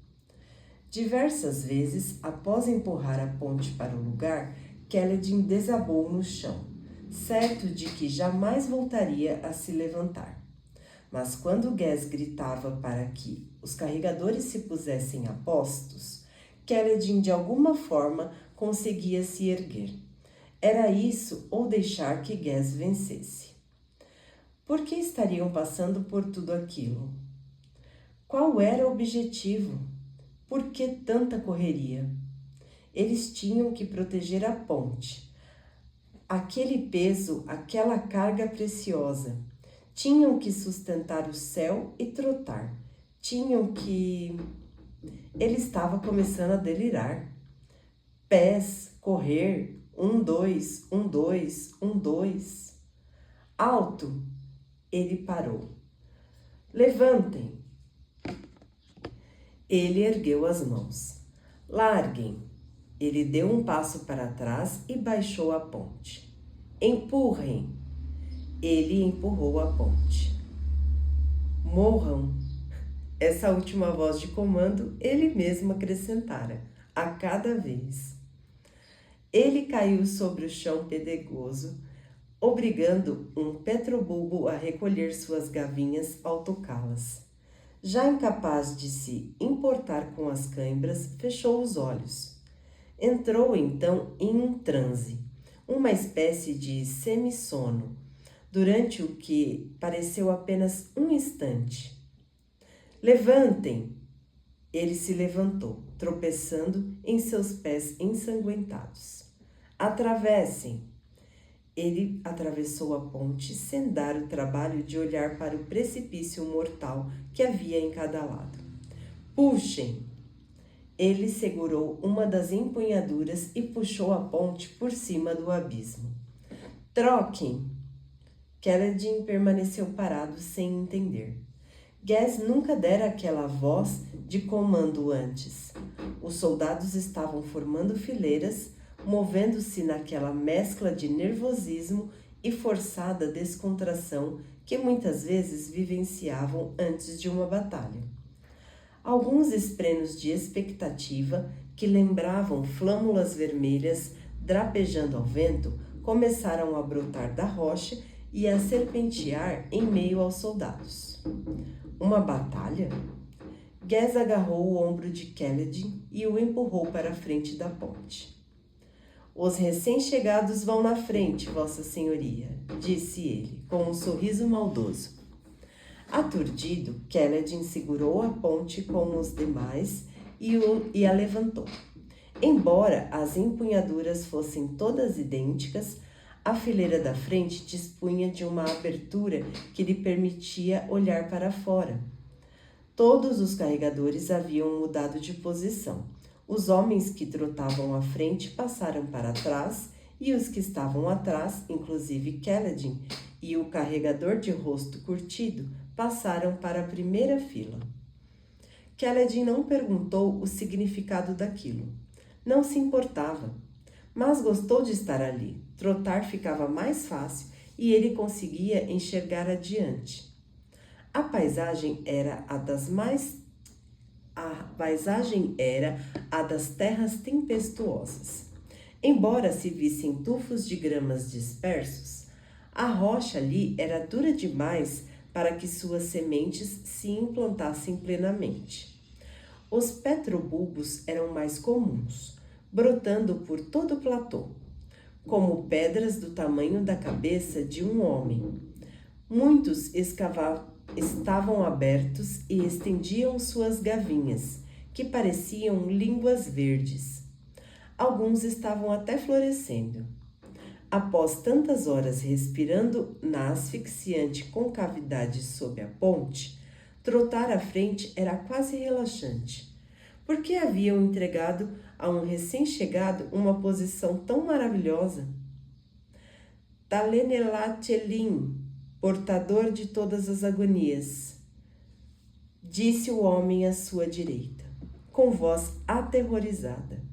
Diversas vezes, após empurrar a ponte para o lugar, Kaledin desabou no chão, certo de que jamais voltaria a se levantar. Mas quando Gas gritava para que os carregadores se pusessem a postos, Kaledin de alguma forma conseguia se erguer. Era isso ou deixar que Gas vencesse. Por que estariam passando por tudo aquilo? Qual era o objetivo? Por que tanta correria? Eles tinham que proteger a ponte. Aquele peso, aquela carga preciosa. Tinham que sustentar o céu e trotar. Ele estava começando a delirar. Pés, correr, 1, 2, 1, 2, 1, 2. Alto! Ele parou. Levantem! Ele ergueu as mãos. Larguem! Ele deu um passo para trás e baixou a ponte. Empurrem! Ele empurrou a ponte. Morram! Essa última voz de comando ele mesmo acrescentara, a cada vez. Ele caiu sobre o chão pedregoso, obrigando um petrobulbo a recolher suas gavinhas ao tocá-las. Já incapaz de se importar com as cãibras, fechou os olhos. Entrou então em um transe, uma espécie de semissono, durante o que pareceu apenas um instante. Levantem! Ele se levantou, tropeçando em seus pés ensanguentados. Atravessem! Ele atravessou a ponte sem dar o trabalho de olhar para o precipício mortal que havia em cada lado. Puxem! Ele segurou uma das empunhaduras e puxou a ponte por cima do abismo. Troquem! Kaledin permaneceu parado sem entender. Gaz nunca dera aquela voz de comando antes. Os soldados estavam formando fileiras, movendo-se naquela mescla de nervosismo e forçada descontração que muitas vezes vivenciavam antes de uma batalha. Alguns esprenos de expectativa, que lembravam flâmulas vermelhas drapejando ao vento, começaram a brotar da rocha e a serpentear em meio aos soldados. Uma batalha? Gaz agarrou o ombro de Kaledin e o empurrou para a frente da ponte. Os recém-chegados vão na frente, Vossa Senhoria, disse ele, com um sorriso maldoso. Aturdido, Kaledin segurou a ponte com os demais e a levantou. Embora as empunhaduras fossem todas idênticas, a fileira da frente dispunha de uma abertura que lhe permitia olhar para fora. Todos os carregadores haviam mudado de posição. Os homens que trotavam à frente passaram para trás e os que estavam atrás, inclusive Kaledin e o carregador de rosto curtido, passaram para a primeira fila. Kaledin não perguntou o significado daquilo. Não se importava, mas gostou de estar ali. Trotar ficava mais fácil e ele conseguia enxergar adiante. A paisagem era a das terras tempestuosas. Embora se vissem tufos de gramas dispersos, a rocha ali era dura demais para que suas sementes se implantassem plenamente. Os petrobulbos eram mais comuns, brotando por todo o platô, como pedras do tamanho da cabeça de um homem. Muitos estavam abertos e estendiam suas gavinhas, que pareciam línguas verdes. Alguns estavam até florescendo. Após tantas horas respirando na asfixiante concavidade sob a ponte, trotar à frente era quase relaxante. Por que haviam entregado a um recém-chegado uma posição tão maravilhosa? Talenelatelin, portador de todas as agonias, disse o homem à sua direita, com voz aterrorizada.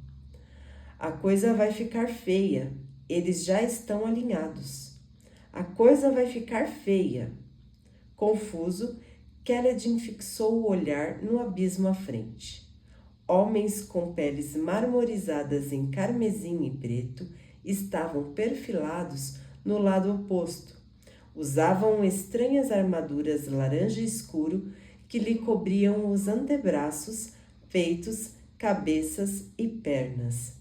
A coisa vai ficar feia, eles já estão alinhados. A coisa vai ficar feia. Confuso, Kaledin fixou o olhar no abismo à frente. Homens com peles marmorizadas em carmesim e preto estavam perfilados no lado oposto. Usavam estranhas armaduras laranja escuro que lhe cobriam os antebraços, peitos, cabeças e pernas.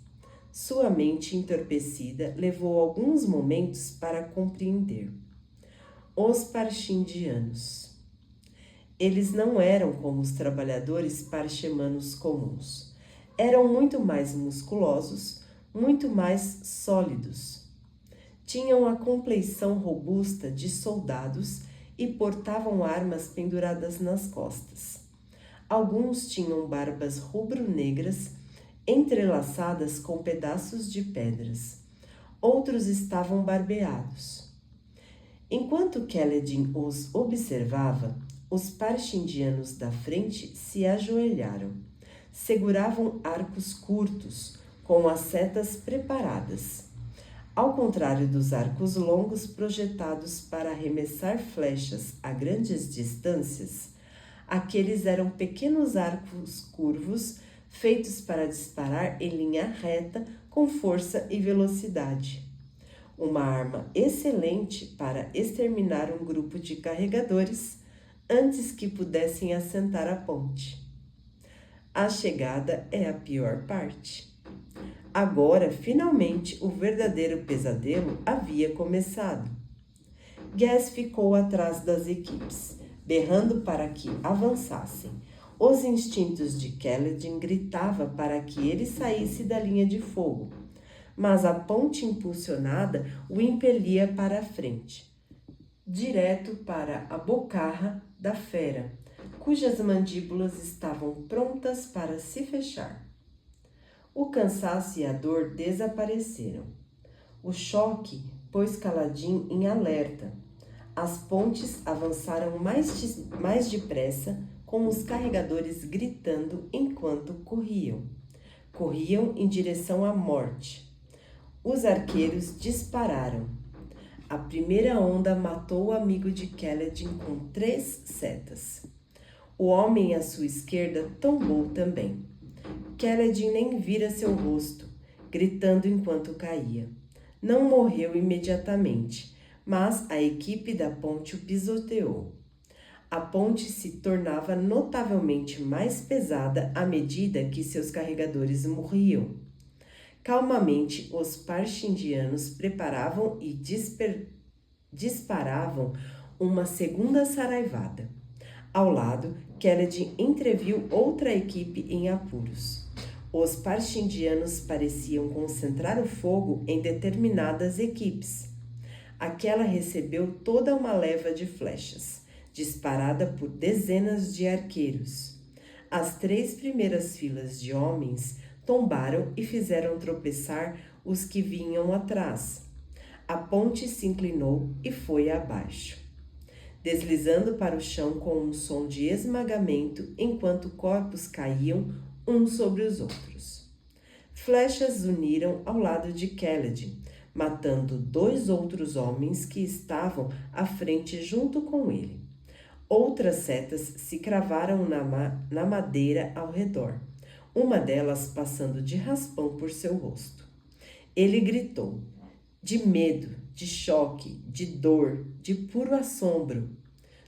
Sua mente entorpecida levou alguns momentos para compreender. Os parchindianos. Eles não eram como os trabalhadores parchemanos comuns. Eram muito mais musculosos, muito mais sólidos. Tinham a compleição robusta de soldados e portavam armas penduradas nas costas. Alguns tinham barbas rubro-negras, entrelaçadas com pedaços de pedras. Outros estavam barbeados. Enquanto Kaledin os observava, os parchindianos da frente se ajoelharam. Seguravam arcos curtos, com as setas preparadas. Ao contrário dos arcos longos projetados para arremessar flechas a grandes distâncias, aqueles eram pequenos arcos curvos feitos para disparar em linha reta com força e velocidade. Uma arma excelente para exterminar um grupo de carregadores antes que pudessem assentar a ponte. A chegada é a pior parte. Agora, finalmente, o verdadeiro pesadelo havia começado. Gaz ficou atrás das equipes, berrando para que avançassem. Os instintos de Kaledin gritavam para que ele saísse da linha de fogo, mas a ponte impulsionada o impelia para a frente, direto para a bocarra da fera, cujas mandíbulas estavam prontas para se fechar. O cansaço e a dor desapareceram. O choque pôs Kaladin em alerta. As pontes avançaram mais depressa, com os carregadores gritando enquanto corriam. Corriam em direção à morte. Os arqueiros dispararam. A primeira onda matou o amigo de Kaladin com 3 setas. O homem à sua esquerda tombou também. Kaladin nem vira seu rosto, gritando enquanto caía. Não morreu imediatamente, mas a equipe da ponte o pisoteou. A ponte se tornava notavelmente mais pesada à medida que seus carregadores morriam. Calmamente, os parshindianos preparavam e disparavam uma segunda saraivada. Ao lado, Kaladin entreviu outra equipe em apuros. Os parshindianos pareciam concentrar o fogo em determinadas equipes. Aquela recebeu toda uma leva de flechas, disparada por dezenas de arqueiros. As 3 primeiras filas de homens tombaram e fizeram tropeçar os que vinham atrás. A ponte se inclinou e foi abaixo, deslizando para o chão com um som de esmagamento enquanto corpos caíam uns sobre os outros. Flechas uniram ao lado de Kaladin, matando 2 outros homens que estavam à frente junto com ele. Outras setas se cravaram na madeira ao redor, uma delas passando de raspão por seu rosto. Ele gritou, de medo, de choque, de dor, de puro assombro.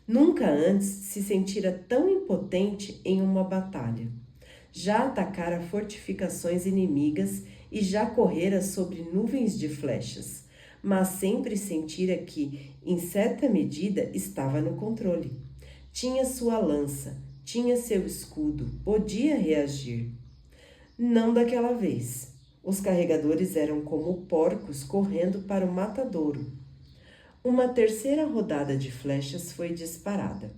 Nunca antes se sentira tão impotente em uma batalha. Já atacara fortificações inimigas e já correra sobre nuvens de flechas, mas sempre sentira que, em certa medida, estava no controle. Tinha sua lança, tinha seu escudo, podia reagir. Não daquela vez. Os carregadores eram como porcos correndo para o matadouro. Uma terceira rodada de flechas foi disparada,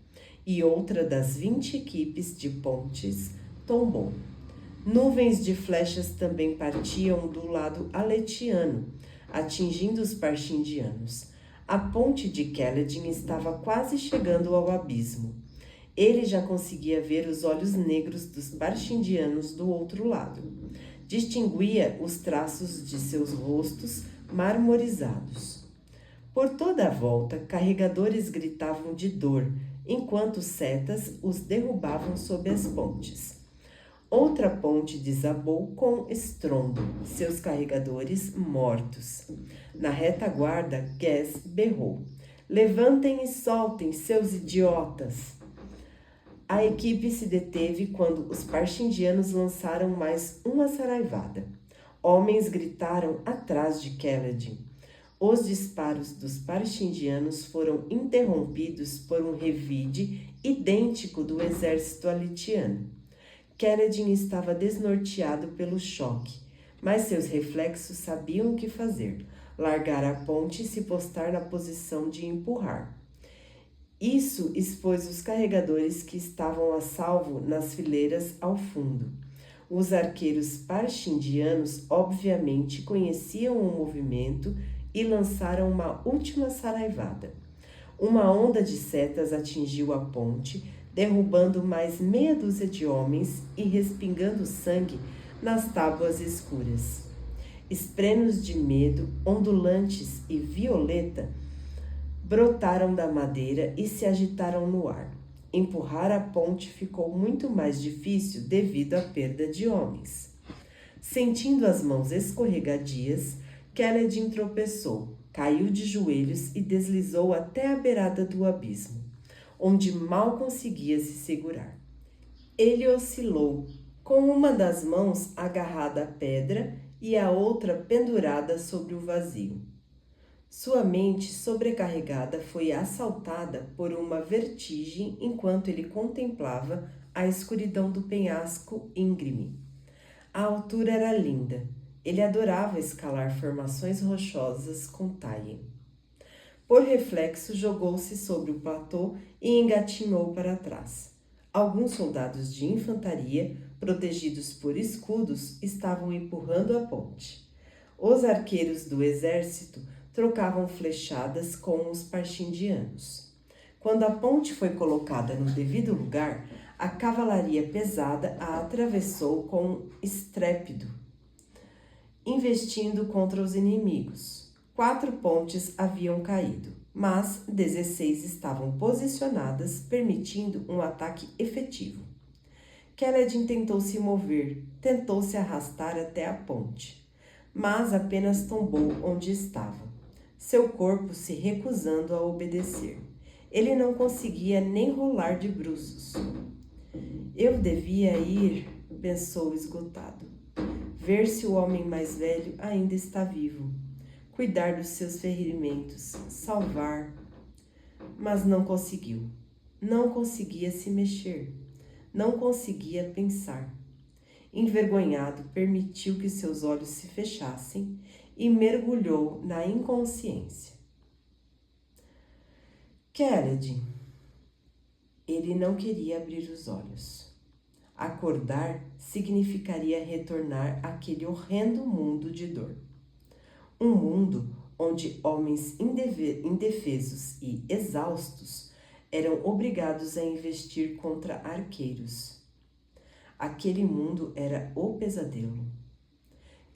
e outra das 20 equipes de pontes tombou. Nuvens de flechas também partiam do lado aletiano, atingindo os parshindianos. A ponte de Kaladin estava quase chegando ao abismo. Ele já conseguia ver os olhos negros dos parshindianos do outro lado. Distinguia os traços de seus rostos marmorizados. Por toda a volta, carregadores gritavam de dor, enquanto setas os derrubavam sob as pontes. Outra ponte desabou com estrondo, seus carregadores mortos. Na retaguarda, Gaz berrou: "Levantem e soltem, seus idiotas!" A equipe se deteve quando os parshindianos lançaram mais uma saraivada. Homens gritaram atrás de Kaladin. Os disparos dos parshindianos foram interrompidos por um revide idêntico do exército alitiano. Kaladin estava desnorteado pelo choque, mas seus reflexos sabiam o que fazer: largar a ponte e se postar na posição de empurrar. Isso expôs os carregadores que estavam a salvo nas fileiras ao fundo. Os arqueiros parshindianos obviamente conheciam o movimento e lançaram uma última saraivada. Uma onda de setas atingiu a ponte, derrubando mais meia dúzia de homens e respingando sangue nas tábuas escuras. Esprenos de medo, ondulantes e violeta, brotaram da madeira e se agitaram no ar. Empurrar a ponte ficou muito mais difícil devido à perda de homens. Sentindo as mãos escorregadias, Kaladin tropeçou, caiu de joelhos e deslizou até a beirada do abismo, onde mal conseguia se segurar. Ele oscilou, com uma das mãos agarrada à pedra e a outra pendurada sobre o vazio. Sua mente sobrecarregada foi assaltada por uma vertigem enquanto ele contemplava a escuridão do penhasco íngreme. A altura era linda. Ele adorava escalar formações rochosas com taie. Por reflexo, jogou-se sobre o platô e engatinhou para trás. Alguns soldados de infantaria, protegidos por escudos, estavam empurrando a ponte. Os arqueiros do exército trocavam flechadas com os parxindianos. Quando a ponte foi colocada no devido lugar, a cavalaria pesada a atravessou com estrépito, investindo contra os inimigos. 4 pontes haviam caído, mas 16 estavam posicionadas, permitindo um ataque efetivo. Kaledin tentou se mover, tentou se arrastar até a ponte, mas apenas tombou onde estava, seu corpo se recusando a obedecer. Ele não conseguia nem rolar de bruços. Eu devia ir, pensou esgotado, ver se o homem mais velho ainda está vivo, cuidar dos seus ferimentos, salvar. Mas não conseguiu. Não conseguia se mexer. Não conseguia pensar. Envergonhado, permitiu que seus olhos se fechassem e mergulhou na inconsciência. Kaledin. Ele não queria abrir os olhos. Acordar significaria retornar àquele horrendo mundo de dor. Um mundo onde homens indefesos e exaustos eram obrigados a investir contra arqueiros. Aquele mundo era o pesadelo.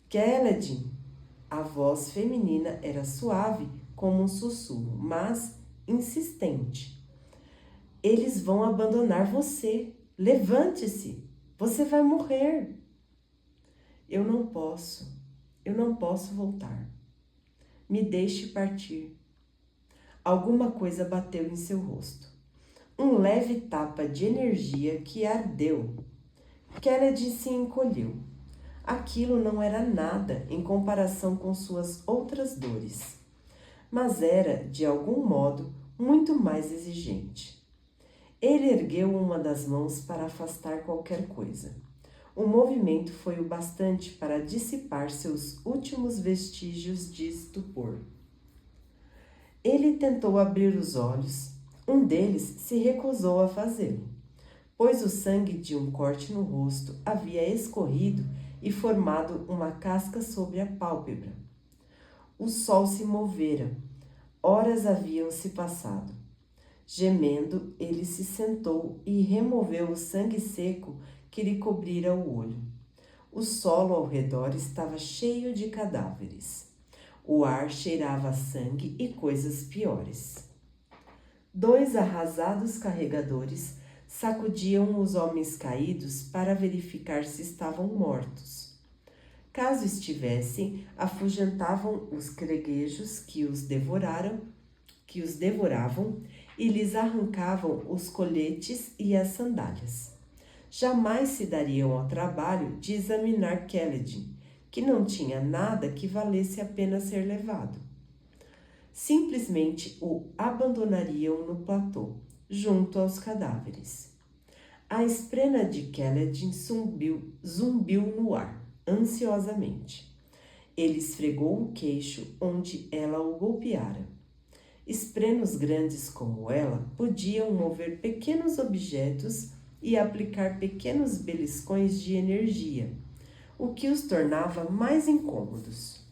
Kaledin, a voz feminina era suave como um sussurro, mas insistente. Eles vão abandonar você. Levante-se. Você vai morrer. Eu não posso voltar. Me deixe partir. Alguma coisa bateu em seu rosto. Um leve tapa de energia que ardeu. Kaledin se encolheu. Aquilo não era nada em comparação com suas outras dores, mas era, de algum modo, muito mais exigente. Ele ergueu uma das mãos para afastar qualquer coisa. O movimento foi o bastante para dissipar seus últimos vestígios de estupor. Ele tentou abrir os olhos. Um deles se recusou a fazê-lo, pois o sangue de um corte no rosto havia escorrido e formado uma casca sobre a pálpebra. O sol se movera. Horas haviam se passado. Gemendo, ele se sentou e removeu o sangue seco que lhe cobrira o olho. O solo ao redor estava cheio de cadáveres. O ar cheirava a sangue e coisas piores. 2 arrasados carregadores sacudiam os homens caídos para verificar se estavam mortos. Caso estivessem, afugentavam os creguejos que os devoravam e lhes arrancavam os coletes e as sandálias. Jamais se dariam ao trabalho de examinar Kaledin, que não tinha nada que valesse a pena ser levado. Simplesmente o abandonariam no platô, junto aos cadáveres. A esprena de Kaledin zumbiu no ar, ansiosamente. Ele esfregou o queixo onde ela o golpeara. Esprenos grandes como ela podiam mover pequenos objetos e aplicar pequenos beliscões de energia, o que os tornava mais incômodos.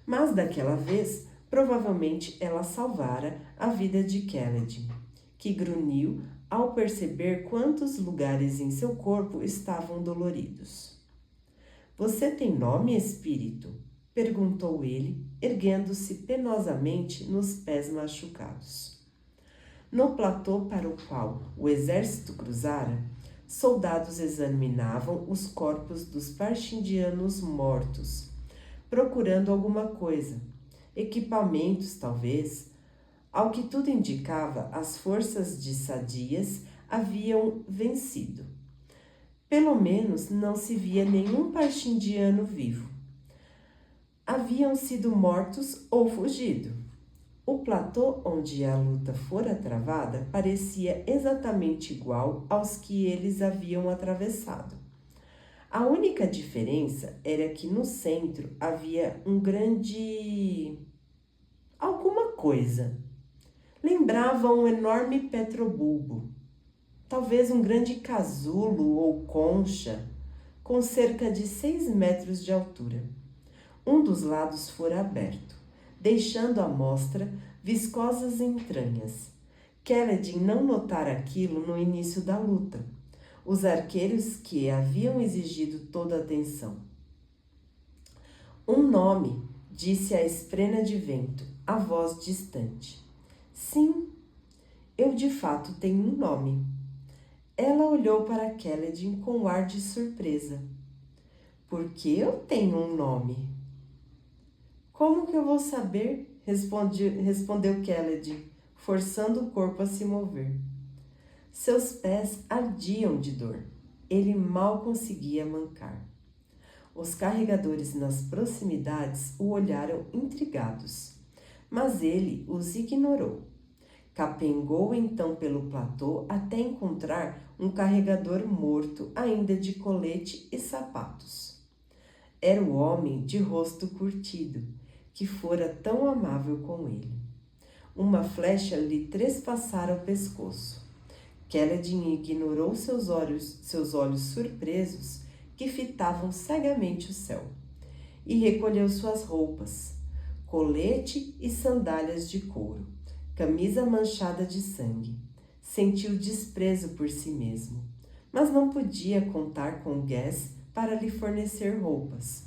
Mas daquela vez, provavelmente ela salvara a vida de Kaledin, que grunhiu ao perceber quantos lugares em seu corpo estavam doloridos. Você tem nome, espírito? Perguntou ele, erguendo-se penosamente nos pés machucados. No platô para o qual o exército cruzara, soldados examinavam os corpos dos parxindianos mortos, procurando alguma coisa, equipamentos talvez. Ao que tudo indicava, as forças de Sadias haviam vencido. Pelo menos não se via nenhum parxindiano vivo. Haviam sido mortos ou fugido. O platô onde a luta fora travada parecia exatamente igual aos que eles haviam atravessado. A única diferença era que no centro havia um grande... alguma coisa. Lembrava um enorme petrobulbo, talvez um grande casulo ou concha, com cerca de 6 metros de altura. Um dos lados fora aberto. deixando à mostra viscosas entranhas. Kaledin não notara aquilo no início da luta. Os arqueiros que haviam exigido toda a atenção. Um nome, disse a esprena de vento, a voz distante. Sim, eu de fato tenho um nome. Ela olhou para Kaledin com ar de surpresa. Por que eu tenho um nome? Como que eu vou saber? Respondeu Kaledin, forçando o corpo a se mover. Seus pés ardiam de dor. Ele mal conseguia mancar. Os carregadores nas proximidades o olharam intrigados, mas ele os ignorou. Capengou então pelo platô até encontrar um carregador morto, ainda de colete e sapatos. Era o homem de rosto curtido, que fora tão amável com ele. Uma flecha lhe trespassara o pescoço. Kaledin ignorou seus olhos surpresos que fitavam cegamente o céu, e recolheu suas roupas, colete e sandálias de couro, camisa manchada de sangue. Sentiu desprezo por si mesmo, mas não podia contar com Ges para lhe fornecer roupas.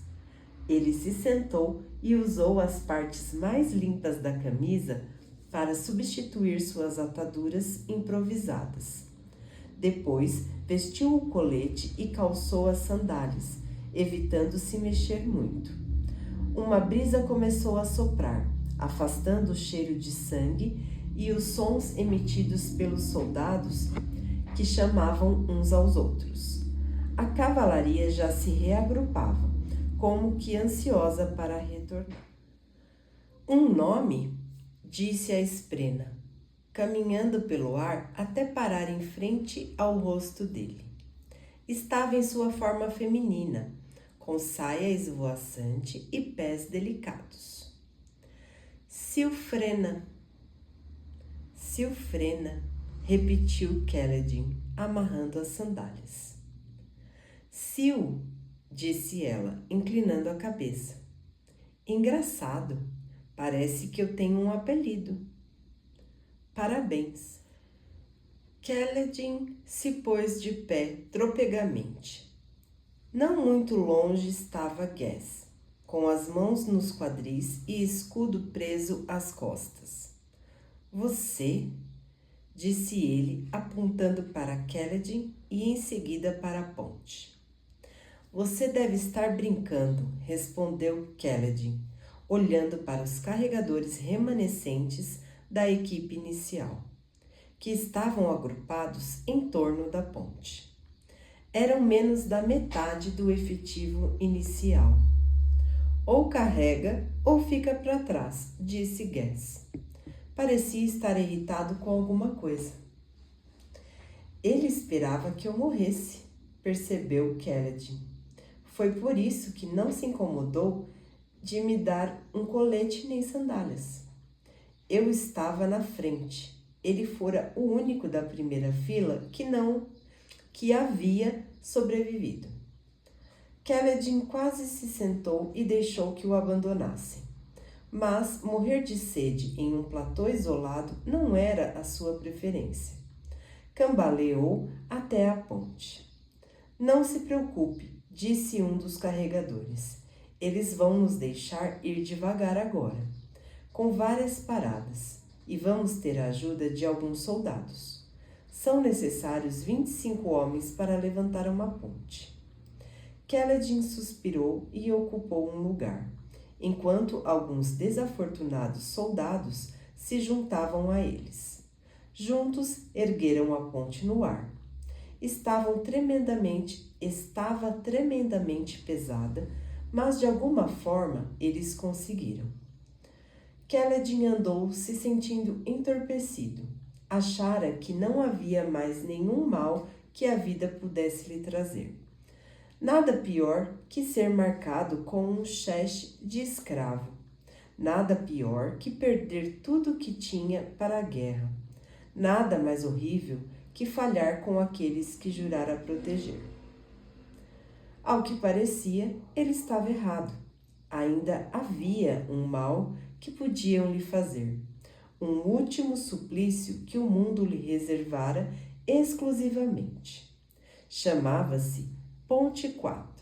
Ele se sentou e usou as partes mais limpas da camisa para substituir suas ataduras improvisadas. Depois, vestiu o colete e calçou as sandálias, evitando se mexer muito. Uma brisa começou a soprar, afastando o cheiro de sangue e os sons emitidos pelos soldados que chamavam uns aos outros. A cavalaria já se reagrupava, como que ansiosa para retornar. Um nome, disse a esprena, caminhando pelo ar até parar em frente ao rosto dele. Estava em sua forma feminina, com saia esvoaçante e pés delicados. Silfrena, repetiu Kaledin, amarrando as sandálias. Sil, disse ela, inclinando a cabeça. Engraçado, parece que eu tenho um apelido. Parabéns. Kaledin se pôs de pé tropegamente. Não muito longe estava Ges, com as mãos nos quadris e escudo preso às costas. Você, disse ele, apontando para Kaledin e em seguida para a ponte. Você deve estar brincando, respondeu Kaledin, olhando para os carregadores remanescentes da equipe inicial, que estavam agrupados em torno da ponte. Eram menos da metade do efetivo inicial. Ou carrega ou fica para trás, disse Ges. Parecia estar irritado com alguma coisa. Ele esperava que eu morresse, percebeu Kaledin. Foi por isso que não se incomodou de me dar um colete nem sandálias. Eu estava na frente. Ele fora o único da primeira fila que havia sobrevivido. Kaledin quase se sentou e deixou que o abandonassem. Mas morrer de sede em um platô isolado não era a sua preferência. Cambaleou até a ponte. Não se preocupe, disse um dos carregadores. Eles vão nos deixar ir devagar agora, com várias paradas, e vamos ter a ajuda de alguns soldados. São necessários 25 homens para levantar uma ponte. Kaledin suspirou e ocupou um lugar, enquanto alguns desafortunados soldados se juntavam a eles. Juntos ergueram a ponte no ar. Estava tremendamente pesada, mas de alguma forma eles conseguiram. Kaledin andou se sentindo entorpecido. Achara que não havia mais nenhum mal que a vida pudesse lhe trazer. Nada pior que ser marcado com um cheque de escravo. Nada pior que perder tudo o que tinha para a guerra. Nada mais horrível que falhar com aqueles que jurara proteger. Ao que parecia, ele estava errado. Ainda havia um mal que podiam lhe fazer, um último suplício que o mundo lhe reservara exclusivamente. Chamava-se Ponte 4.